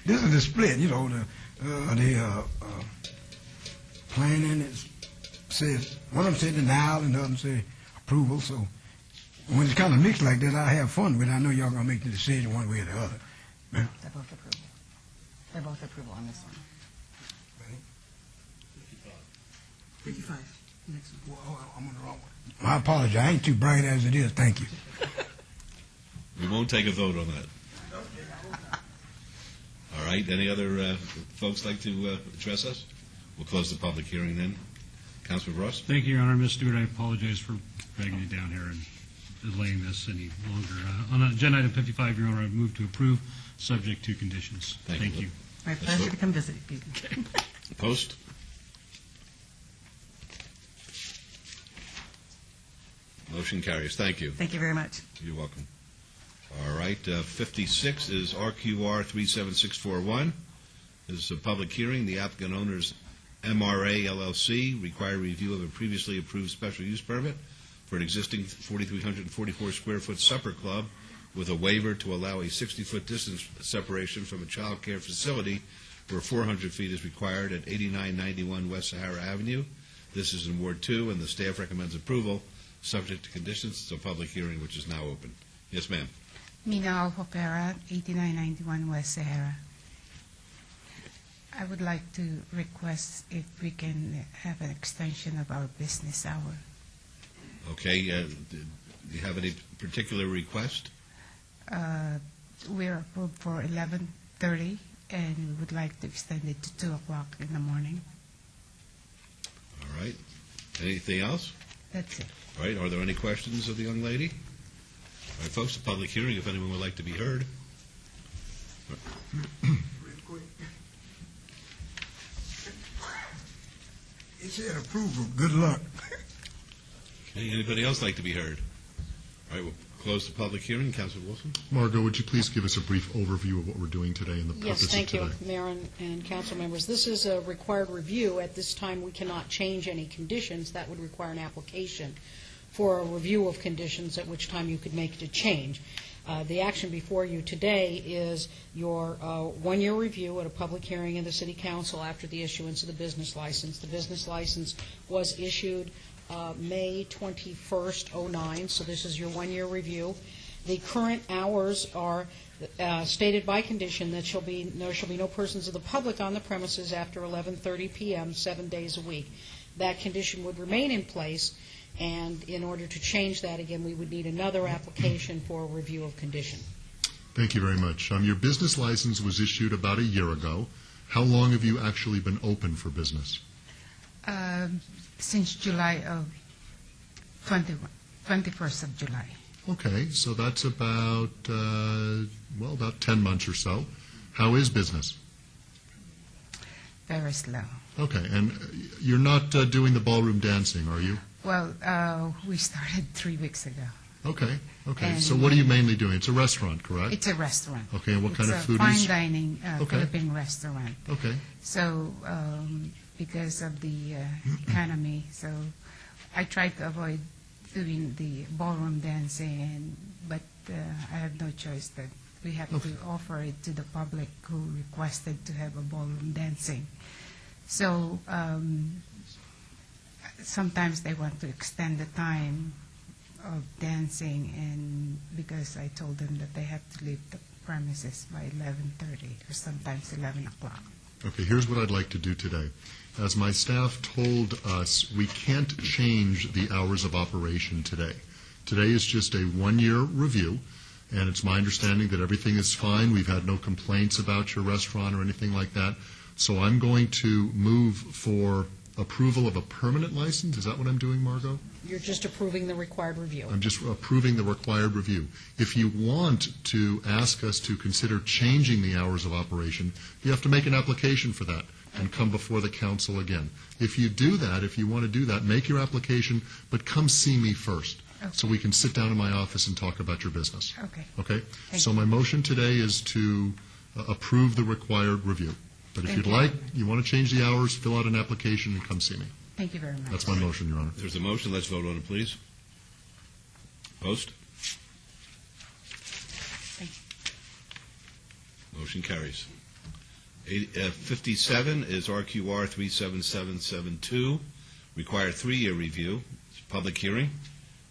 This is the split, you know, the planning, it says, one of them said denial and the other say approval, so when it's kind of mixed like that, I have fun with it. I know y'all going to make the decision one way or the other. They're both approval. They're both approval on this one. 55. Next one. Well, I'm on the wrong one. I apologize. I ain't too bright as it is. Thank you. We won't take a vote on that. All right. Any other folks like to address us? We'll close the public hearing then. Councilman Ross? Thank you, Your Honor. Ms. Stewart, I apologize for dragging it down here and delaying this any longer. On agenda item 55, Your Honor, I move to approve, subject to conditions. Thank you. My pleasure to come visit you. Opposed? Motion carries. Thank you. Thank you very much. You're welcome. All right. 56 is RQR 37641. This is a public hearing. The applicant owner's MRA LLC require review of a previously approved special use permit for an existing 4,344 square foot supper club with a waiver to allow a 60-foot distance separation from a child care facility where 400 feet is required at 8991 West Sahara Avenue. This is in Ward 2, and the staff recommends approval, subject to conditions. It's a public hearing which is now open. Yes, ma'am. Mina Alfopera, 8991 West Sahara. I would like to request if we can have an extension of our business hour. Okay. Do you have any particular request? We're approved for 11:30, and we would like to extend it to 2 o'clock in the morning. All right. Anything else? That's it. All right. Are there any questions of the young lady? All right, folks, a public hearing, if anyone would like to be heard. It said approval. Good luck. Okay, anybody else like to be heard? All right, we'll close the public hearing. Councilor Wilson? Margot, would you please give us a brief overview of what we're doing today and the purpose Yes, thank of you, today? Mayor and council members. This is a required review. At this time, we cannot change any conditions. That would require an application for a review of conditions, at which time you could make it a change. The action before you today is your one-year review at a public hearing in the City Council after the issuance of the business license. The business license was issued May 21st, 09, so this is your one-year review. The current hours are stated by condition that there shall be no persons of the public on the premises after 11:30 p.m., 7 days a week. That condition would remain in place, and in order to change that, again, we would need another application for a review of condition. Thank you very much. Your business license was issued about a year ago. How long have you actually been open for business? Since July of 21st of July. Okay, so that's about, about 10 months or so. How is business? Very slow. Okay, and you're not doing the ballroom dancing, are you? Well, we started 3 weeks ago. Okay. And So what are you mainly doing? It's a restaurant, correct? It's a restaurant. Okay, and what kind of food It's is? a fine dining Okay. Philippine restaurant. Okay. So because of the economy, so I tried to avoid doing the ballroom dancing, but I have no choice that we have to offer it to the public who requested to have a ballroom dancing. So sometimes they want to extend the time of dancing, and because I told them that they have to leave the premises by 11:30 or sometimes 11 o'clock. Okay, here's what I'd like to do today. As my staff told us, we can't change the hours of operation today. Today is just a one-year review, and it's my understanding that everything is fine. We've had no complaints about your restaurant or anything like that. So I'm going to move for approval of a permanent license. Is that what I'm doing, Margot? You're just approving the required review. I'm just approving the required review. If you want to ask us to consider changing the hours of operation, you have to make an application for that and come before the council again. If you do that, if you want to do that, make your application, but come see me first, so we can sit down in my office and talk about your business. Okay. Okay? Thank So you. my motion today is to approve the required review. But if Thank you'd you. like, you want to change the hours, fill out an application and come see me. Thank you very much. That's my motion, Your Honor. If there's a motion, let's vote on it, please. Post. Motion carries. 57 is RQR 37772, required 3-year review. It's a public hearing.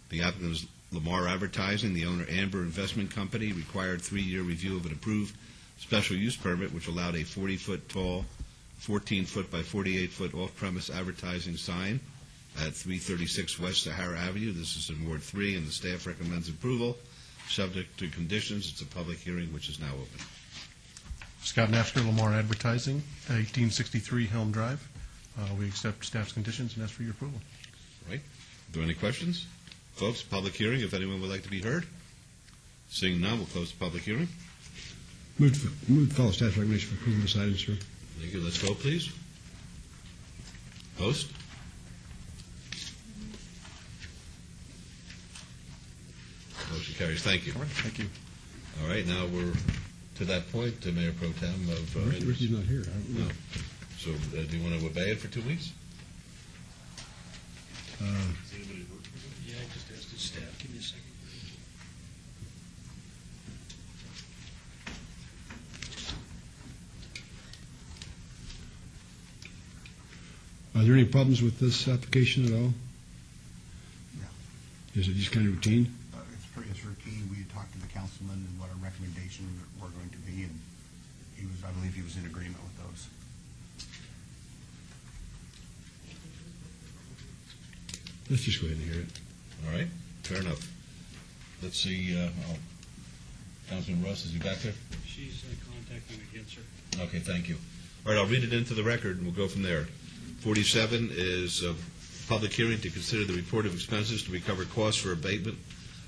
The applicant is Lamar Advertising. The owner, Amber Investment Company, required 3-year review of an approved special use permit, which allowed a 40-foot tall, 14-foot by 48-foot off-premise advertising sign at 336 West Sahara Avenue. This is in Ward 3, and the staff recommends approval, subject to conditions. It's a public hearing, which is now open. Scott Napster, Lamar Advertising, 1863 Helm Drive. We accept staff's conditions and ask for your approval. Right. Are there any questions? Folks, public hearing, if anyone would like to be heard. Seeing none, we'll close the public hearing. Move to follow staff's recommendation for approval of this item, sir. Thank you. Let's vote, please. Post. Motion carries. Thank you. All right, thank you. All right, now we're to that point, Mayor Pro Tem of... Ricky's not here. I don't know. No. So do you want to obey it for 2 weeks? Yeah, I just asked the staff. Give me a second. Are there any problems with this application at all? No. Is it just kind of routine? It's routine. We had talked to the councilman and what our recommendations were going to be, and I believe he was in agreement with those. Let's just go ahead and hear it. All right, fair enough. Let's see, Councilman Russ, is he back there? She's contacting again, sir. Okay, thank you. All right, I'll read it into the record, and we'll go from there. 47 is a public hearing to consider the report of expenses to recover costs for abatement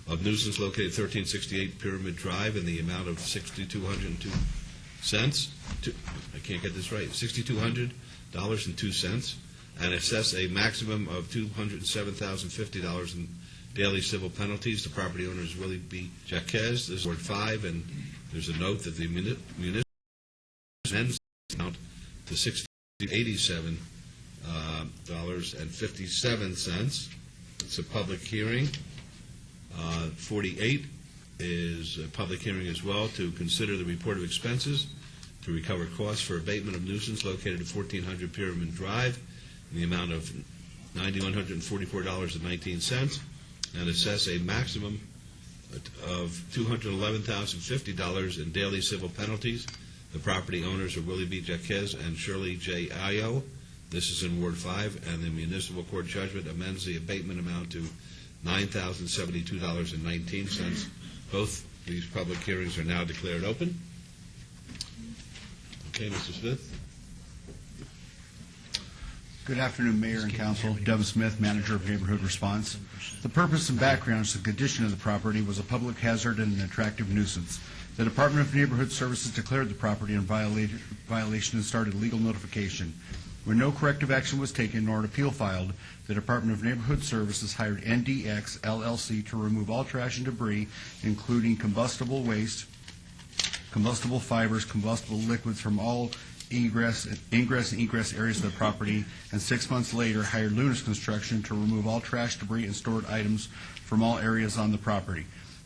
of nuisance located 1368 Pyramid Drive in the amount of $6,202. I can't get this right. $6,200.02, and assess a maximum of $207,050 in daily civil penalties. The property owner is Willie B. Jaquez. This is Ward 5, and there's a note that the municipal amount to $67.57. It's a public hearing. 48 is a public hearing as well to consider the report of expenses to recover costs for abatement of nuisance located at 1400 Pyramid Drive in the amount of $9,144.19, and assess a maximum of $211,050 in daily civil penalties. The property owners are Willie B. Jaquez and Shirley J. Ayo. This is in Ward 5, and the municipal court judgment amends the abatement amount to $9,072.19. Both these public hearings are now declared open. Okay, Mr. Smith. Good afternoon, Mayor and Council. Devin Smith, Manager of Neighborhood Response. The purpose and background to the condition of the property was a public hazard and an attractive nuisance. The Department of Neighborhood Services declared the property in violation and started legal notification. When no corrective action was taken nor an appeal filed, the Department of Neighborhood Services hired NDX LLC to remove all trash and debris, including combustible waste, combustible fibers, combustible liquids from all ingress and egress areas of the property, and 6 months later hired Lunas Construction to remove all trash, debris, and stored items from all areas on the property.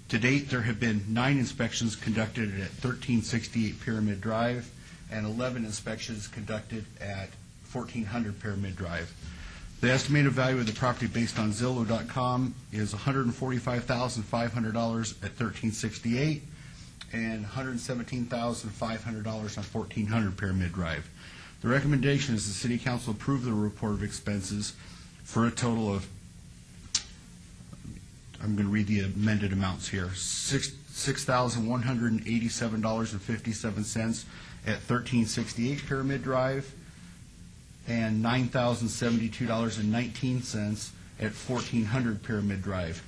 To date, there have been 9 inspections conducted at 1368 Pyramid Drive and 11 inspections conducted at 1400 Pyramid Drive. The estimated value of the property based on Zillow.com is $145,500 at 1368 and $117,500 on 1400 Pyramid Drive. The recommendation is the City Council approve the report of expenses for a total of, I'm going to read the amended amounts here, $6,187.57 at 1368 Pyramid Drive, and $9,072.19 at 1400 Pyramid Drive,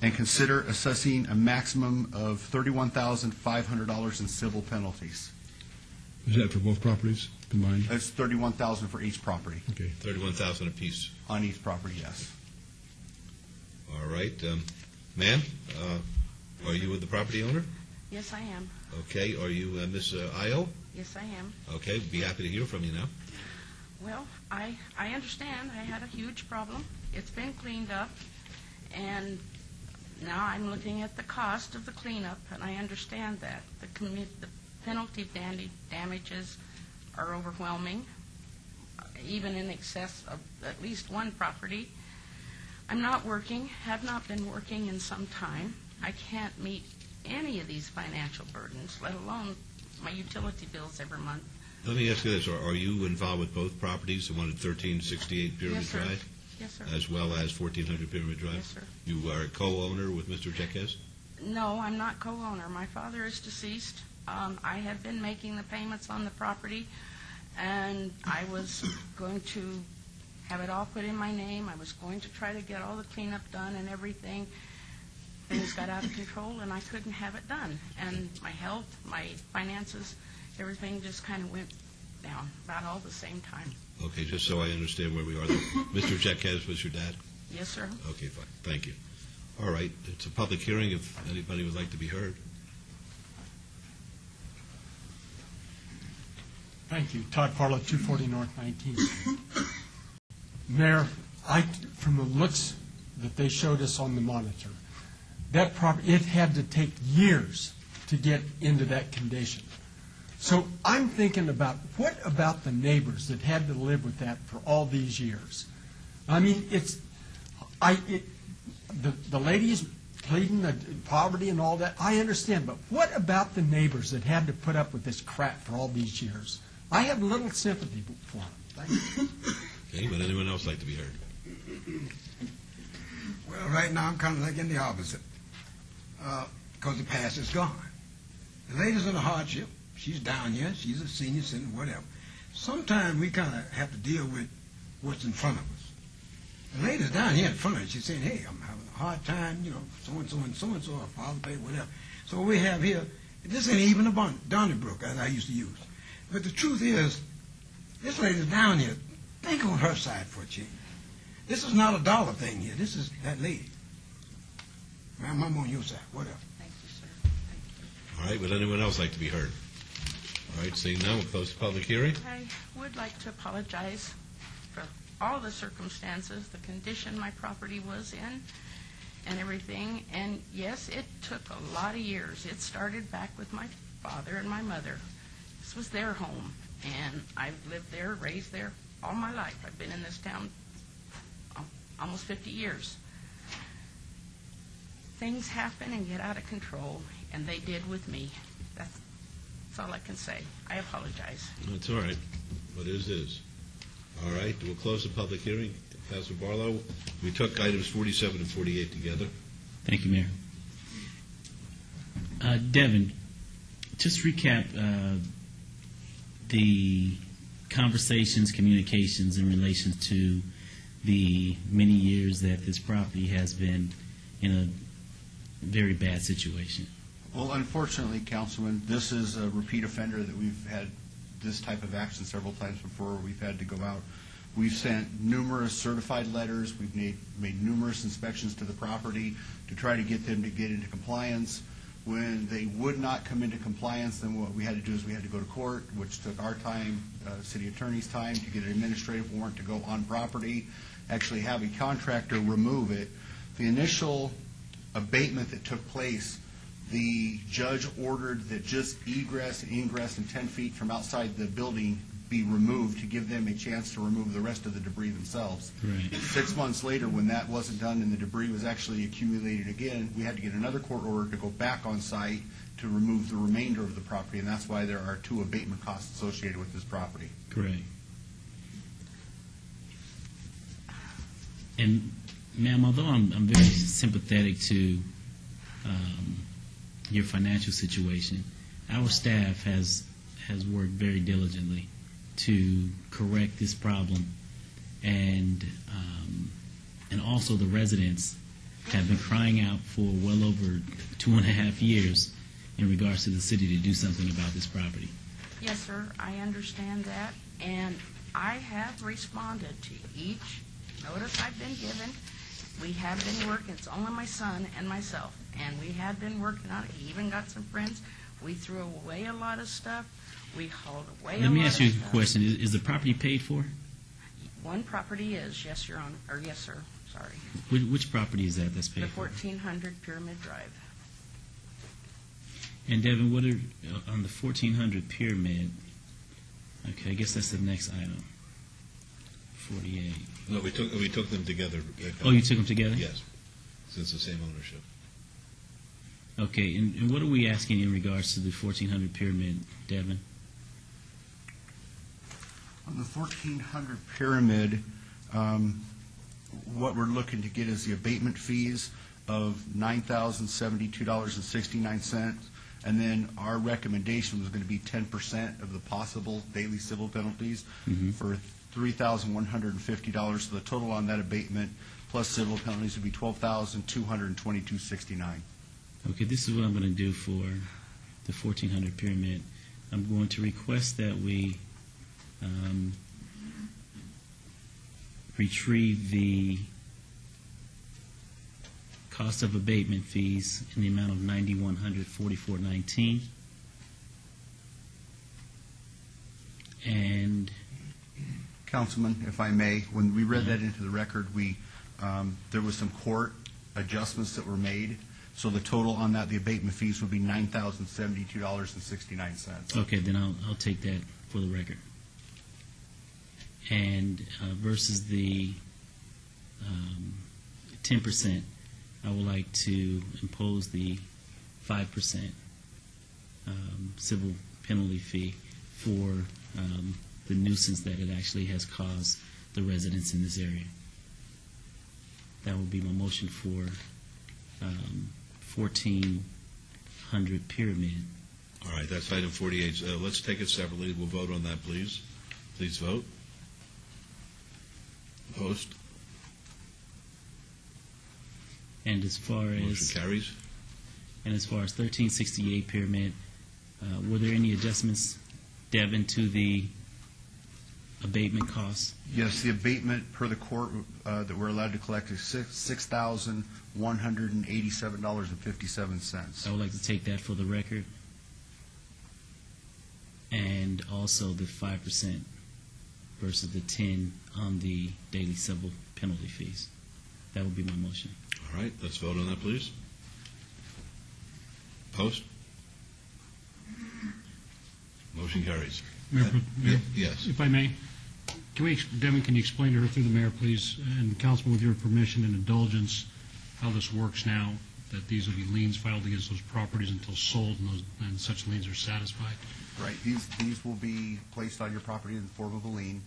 and consider assessing a maximum of $31,500 in civil penalties. Is that for both properties combined? That's $31,000 for each property. Okay. $31,000 apiece. On each property, yes. All right. Ma'am, are you the property owner? Yes, I am. Okay. Are you Miss Io? Yes, I am. Okay. Be happy to hear from you now. Well, I understand. I had a huge problem. It's been cleaned up, and now I'm looking at the cost of the cleanup, and I understand that. The penalty damages are overwhelming, even in excess of at least one property. I'm not working, have not been working in some time. I can't meet any of these financial burdens, let alone my utility bills every month. Let me ask you this. Are you involved with both properties, the one at 1368 Pyramid Yes, sir. Drive? Yes, sir. As well as 1400 Pyramid Drive? Yes, sir. You are a co-owner with Mr. Jequez? No, I'm not co-owner. My father is deceased. I have been making the payments on the property, and I was going to have it all put in my name. I was going to try to get all the cleanup done and everything. Things got out of control, and I couldn't have it done. And my health, my finances, everything just kind of went down about all the same time. Okay, just so I understand where we are. Mr. Jequez was your dad? Yes, sir. Okay, fine. Thank you. All right. It's a public hearing if anybody would like to be heard. Thank you. Todd Parlow, 240 North 19th. Mayor, from the looks that they showed us on the monitor, that property, it had to take years to get into that condition. So I'm thinking about, what about the neighbors that had to live with that for all these years? I mean, the lady is pleading the poverty and all that. I understand, but what about the neighbors that had to put up with this crap for all these years? I have little sympathy for them. Thank you. Okay, would anyone else like to be heard? Well, right now I'm kind of like in the opposite, because the past is gone. The lady's in a hardship. She's down here. She's a senior citizen, whatever. Sometimes we kind of have to deal with what's in front of us. The lady's down here in front of us. She's saying, hey, I'm having a hard time, so-and-so and so-and-so, or Father Pay, whatever. So what we have here, this ain't even a Donnybrook, as I used to use. But the truth is, this lady's down here. Think on her side for a change. This is not a dollar thing here. This is that lady. Ma'am, I'm on your side, whatever. Thank you, sir. All right, would anyone else like to be heard? All right, seeing none, we'll close the public hearing. I would like to apologize for all the circumstances, the condition my property was in, and everything. And yes, it took a lot of years. It started back with my father and my mother. This was their home, and I've lived there, raised there all my life. I've been in this town almost 50 years. Things happen and get out of control, and they did with me. That's all I can say. I apologize. That's all right. What is. All right, we'll close the public hearing. Councilor Barlow, we took items 47 and 48 together. Thank you, Mayor. Devin, just recap the conversations, communications in relation to the many years that this property has been in a very bad situation. Well, unfortunately, Councilman, this is a repeat offender that we've had this type of action several times before. We've had to go out. We've sent numerous certified letters. We've made numerous inspections to the property to try to get them to get into compliance. When they would not come into compliance, then what we had to do is we had to go to court, which took our time, city attorney's time, to get an administrative warrant to go on property, actually have a contractor remove it. The initial abatement that took place, the judge ordered that just egress and ingress and 10 feet from outside the building be removed to give them a chance to remove the rest of the debris themselves. Right. 6 months later, when that wasn't done and the debris was actually accumulated again, we had to get another court order to go back on site to remove the remainder of the property, and that's why there are 2 abatement costs associated with this property. Correct. And, ma'am, although I'm very sympathetic to your financial situation, our staff has worked very diligently to correct this problem, and also the residents have been crying out for well over 2.5 years in regards to the city to do something about this property. Yes, sir, I understand that, and I have responded to each notice I've been given. We have been working, it's only my son and myself, and we have been working on it. He even got some friends. We threw away a lot of stuff. We hauled away a lot of stuff. Let me ask you a question. Is the property paid for? One property is, yes, Your Honor, or yes, sir, sorry. Which property is that that's paid The for? 1400 Pyramid Drive. And Devin, what are, on the 1400 Pyramid, okay, I guess that's the next item. 48. No, we took them together. Oh, you took them together? Yes, since the same ownership. Okay, and what are we asking in regards to the 1400 Pyramid, Devin? On the 1400 Pyramid, what we're looking to get is the abatement fees of $9,072.69, and then our recommendation was going to be 10% of the possible daily civil penalties for $3,150. So the total on that abatement plus civil penalties would be $12,222.69. Okay, this is what I'm going to do for the 1400 Pyramid. I'm going to request that we retrieve the cost of abatement fees in the amount of $9,144.19. And Councilman, if I may, when we read that into the record, there was some court adjustments that were made. So the total on that, the abatement fees would be $9,072.69. okay, then I'll take that for the record. And versus the 10%, I would like to impose the 5% civil penalty fee for the nuisance that it actually has caused the residents in this area. That would be my motion for 1400 Pyramid. All right, that's item 48. Let's take it separately. We'll vote on that, please. Please vote. Opposed? And as far as Motion carries. And as far as 1368 Pyramid, were there any adjustments, Devin, to the abatement costs? Yes, the abatement per the court that we're allowed to collect is $6,187.57. I would like to take that for the record. And also the 5% versus the 10 on the daily civil penalty fees. That would be my motion. All right, let's vote on that, please. Opposed? Motion carries. Mayor, Yes. if I may, Devin, can you explain to her through the mayor, please, and Councilman, with your permission and indulgence, how this works now, that these will be liens filed against those properties until sold and such liens are satisfied? Right. These will be placed on your property in the form of a lien.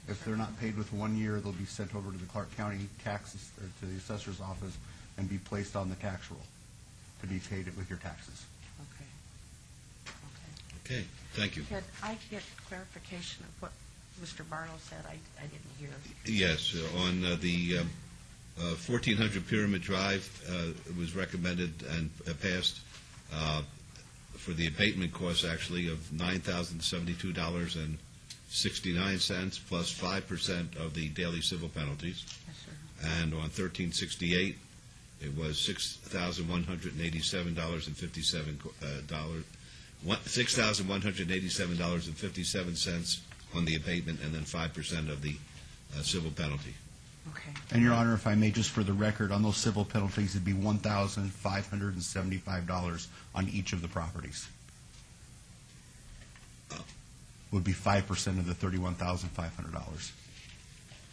If they're not paid with 1 year, they'll be sent over to the Clark County taxes, or to the assessor's office, and be placed on the tax roll to be paid with your taxes. Okay, thank you. Could I get clarification of what Mr. Barlow said? I didn't hear. Yes, on the 1400 Pyramid Drive, it was recommended and passed for the abatement costs, actually, of $9,072.69 plus 5% of the daily civil penalties. Yes, sir. And on 1368, it was $6,187.57 on the abatement, and then 5% of the civil penalty. Okay. And, Your Honor, if I may, just for the record, on those civil penalties, it'd be $1,575 on each of the properties. would be 5% of the $31,500.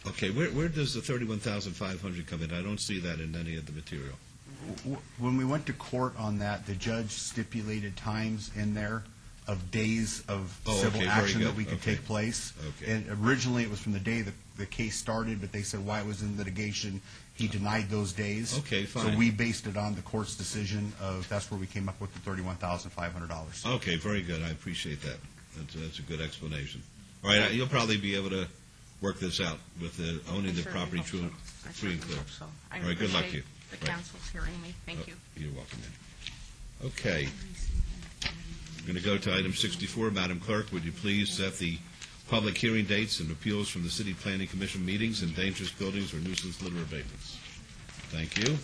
Okay, where does the $31,500 come in? I don't see that in any of the material. When we went to court on that, the judge stipulated times in there of days of civil action that we could take place. Okay. And originally, it was from the day the case started, but they said why it was in litigation, he denied those days. Okay, fine. So we based it on the court's decision of, that's where we came up with the $31,500. Okay, very good. I appreciate that. That's a good explanation. All right, you'll probably be able to work this out with owning the property free and clear. I All right, good luck to you. The council's hearing me. Thank you. You're welcome, ma'am. Okay. I'm going to go to item 64. Madam Clerk, would you please set the public hearing dates and appeals from the City Planning Commission meetings and dangerous buildings or nuisance litter abatements? Thank you.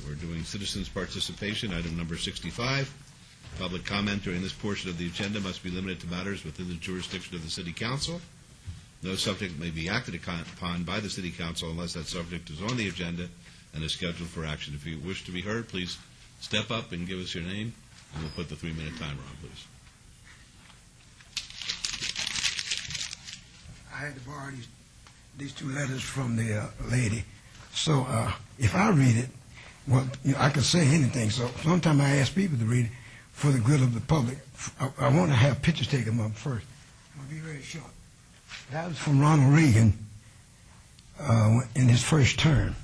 We're doing citizens' participation, item number 65. Public comment during this portion of the agenda must be limited to matters within the jurisdiction of the City Council. No subject may be acted upon by the City Council unless that subject is on the agenda and is scheduled for action. If you wish to be heard, please step up and give us your name, and we'll put the 3-minute timer on, please. I had to borrow these two letters from the lady. So if I read it, well, I can say anything. So sometimes I ask people to read it for the good of the public. I want to have pictures taken up first. I'm going to be very short. That was from Ronald Reagan in his first term.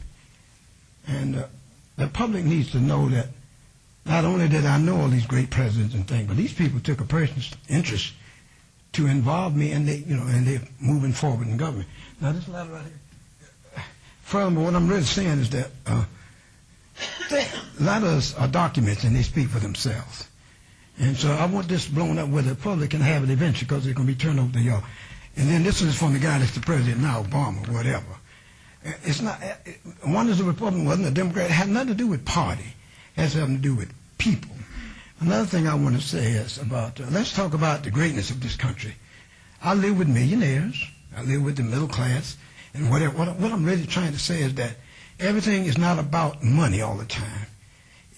And the public needs to know that not only did I know all these great presidents and things, but these people took a personal interest to involve me, and they're moving forward in government. Now, this letter right here. Furthermore, what I'm really saying is that letters are documents, and they speak for themselves. And so I want this blown up where the public can have it eventually, because it's going to be turned over to y'all. And then this is from the guy that's the president now, Obama, whatever. It's not. One is a Republican, wasn't a Democrat. It had nothing to do with party. It has something to do with people. Another thing I want to say is about, let's talk about the greatness of this country. I live with millionaires. I live with the middle class. And what I'm really trying to say is that everything is not about money all the time.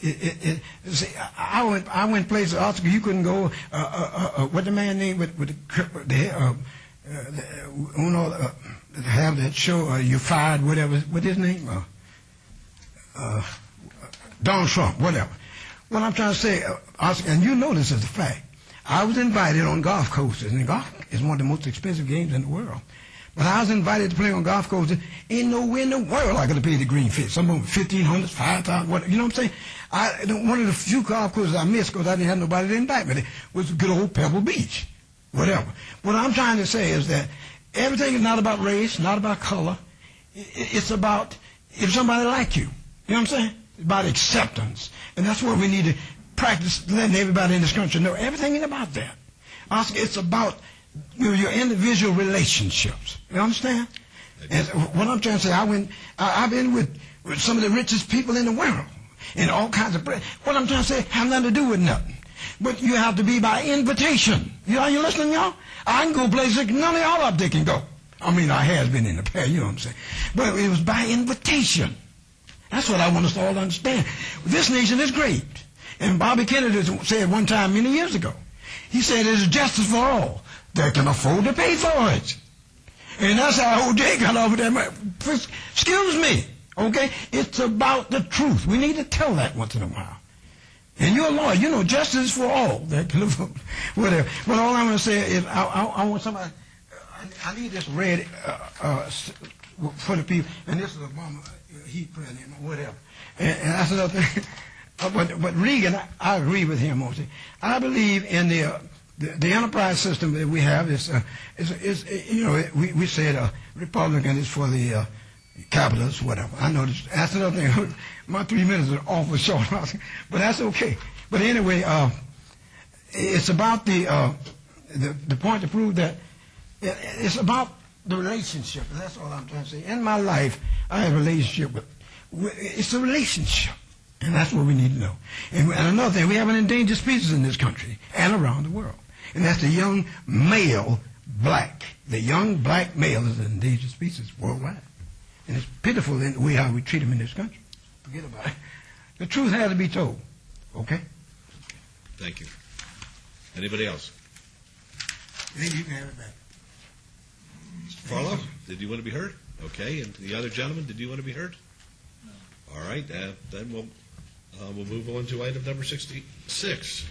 See, I went places, Oscar, you couldn't go, what the man named with have that show, You Fired, whatever, what his name? Donald Trump, whatever. What I'm trying to say, Oscar, and you know this is a fact, I was invited on golf courses, and golf is one of the most expensive games in the world. But I was invited to play on golf courses. Ain't nowhere in the world I could have paid the green fee. Some of them $1,500, $5,000, whatever. You know what I'm saying? One of the few golf courses I missed because I didn't have nobody to invite me was good old Pebble Beach, whatever. What I'm trying to say is that everything is not about race, not about color. It's about if somebody like you. You know what I'm saying? It's about acceptance. And that's what we need to practice, letting everybody in this country know. Everything is about that. Oscar, it's about your individual relationships. You understand? And what I'm trying to say, I've been with some of the richest people in the world, and all kinds of bread. What I'm trying to say have nothing to do with nothing. But you have to be by invitation. Are you listening, y'all? I can go places none of y'all up there can go. I mean, I have been in the past, you know what I'm saying? But it was by invitation. That's what I want us to all understand. This nation is great. And Bobby Kennedy said one time many years ago, he said there's justice for all that can afford to pay for it. And that's how OJ got over there. Excuse me, okay? It's about the truth. We need to tell that once in a while. And you're a lawyer. You know justice for all that can afford, whatever. But all I'm going to say is I want somebody, I need this read for the people. And this is Obama, heat president or whatever. And that's another thing. But Reagan, I agree with him mostly. I believe in the enterprise system that we have is you know, we said Republican is for the capitalists, whatever. I know this. That's another thing. My 3 minutes are awful short, but that's okay. But anyway, it's about the point to prove that it's about the relationship. And that's all I'm trying to say. In my life, I have a relationship with. It's a relationship. And that's what we need to know. And another thing, we have an endangered species in this country and around the world. And that's the young male black. The young black male is an endangered species worldwide. And it's pitiful in the way how we treat them in this country. Forget about it. The truth has to be told. Okay? Thank you. Anybody else? Maybe you can have it back. Farlow, did you want to be heard? Okay, and the other gentleman, did you want to be heard? No. All right, then we'll move on to item number 66.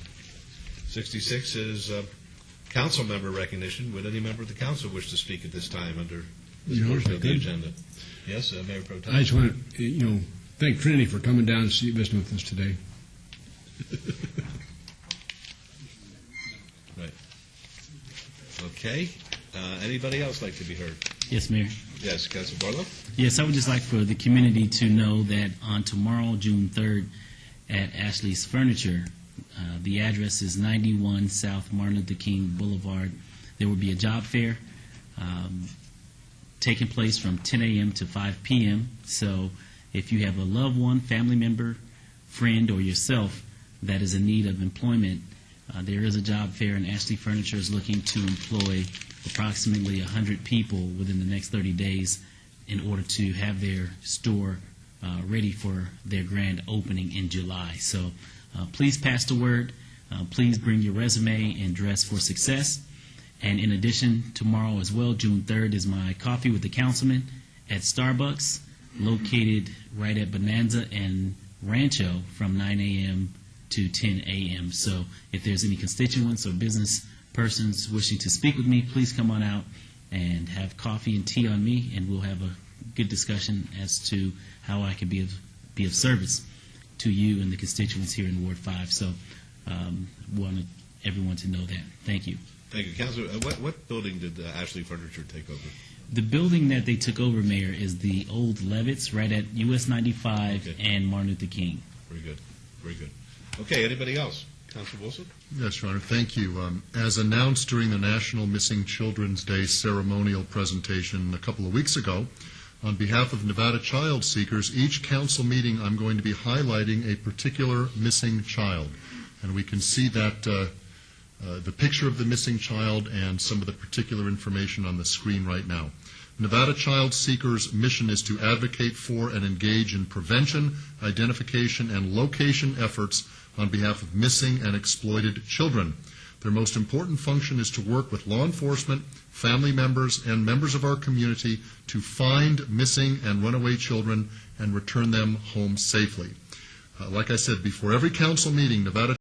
66 is council member recognition. Would any member of the council wish to speak at this time under this portion of the agenda? Yes, Mayor Pro Tem. I just want to, thank Trinity for coming down and visiting with us today. Right. Okay. Anybody else like to be heard? Yes, Mayor. Yes, Councilor Barlow. Yes, I would just like for the community to know that on tomorrow, June 3rd, at Ashley's Furniture, the address is 91 South Martin Luther King Boulevard. There will be a job fair taking place from 10 a.m. to 5 p.m. So if you have a loved one, family member, friend, or yourself that is in need of employment, there is a job fair, and Ashley Furniture is looking to employ approximately 100 people within the next 30 days in order to have their store ready for their grand opening in July. So please pass the word. Please bring your resume and dress for success. And in addition, tomorrow as well, June 3rd, is my coffee with the councilman at Starbucks, located right at Bonanza and Rancho from 9 a.m. to 10 a.m. So if there's any constituents or business persons wishing to speak with me, please come on out and have coffee and tea on me, and we'll have a good discussion as to how I can be of service to you and the constituents here in Ward 5. So wanted everyone to know that. Thank you. Thank you, Councilor. What building did Ashley Furniture take over? The building that they took over, Mayor, is the old Levitz right at US 95 and Martin Luther King. Very good. Very good. Okay, anybody else? Councilor Wilson? Yes, Your Honor, thank you. As announced during the National Missing Children's Day ceremonial presentation a couple of weeks ago, on behalf of Nevada Child Seekers, each council meeting I'm going to be highlighting a particular missing child. And we can see that the picture of the missing child and some of the particular information on the screen right now. Nevada Child Seekers' mission is to advocate for and engage in prevention, identification, and location efforts on behalf of missing and exploited children. Their most important function is to work with law enforcement, family members, and members of our community to find missing and runaway children and return them home safely. Like I said, before every council meeting, Nevada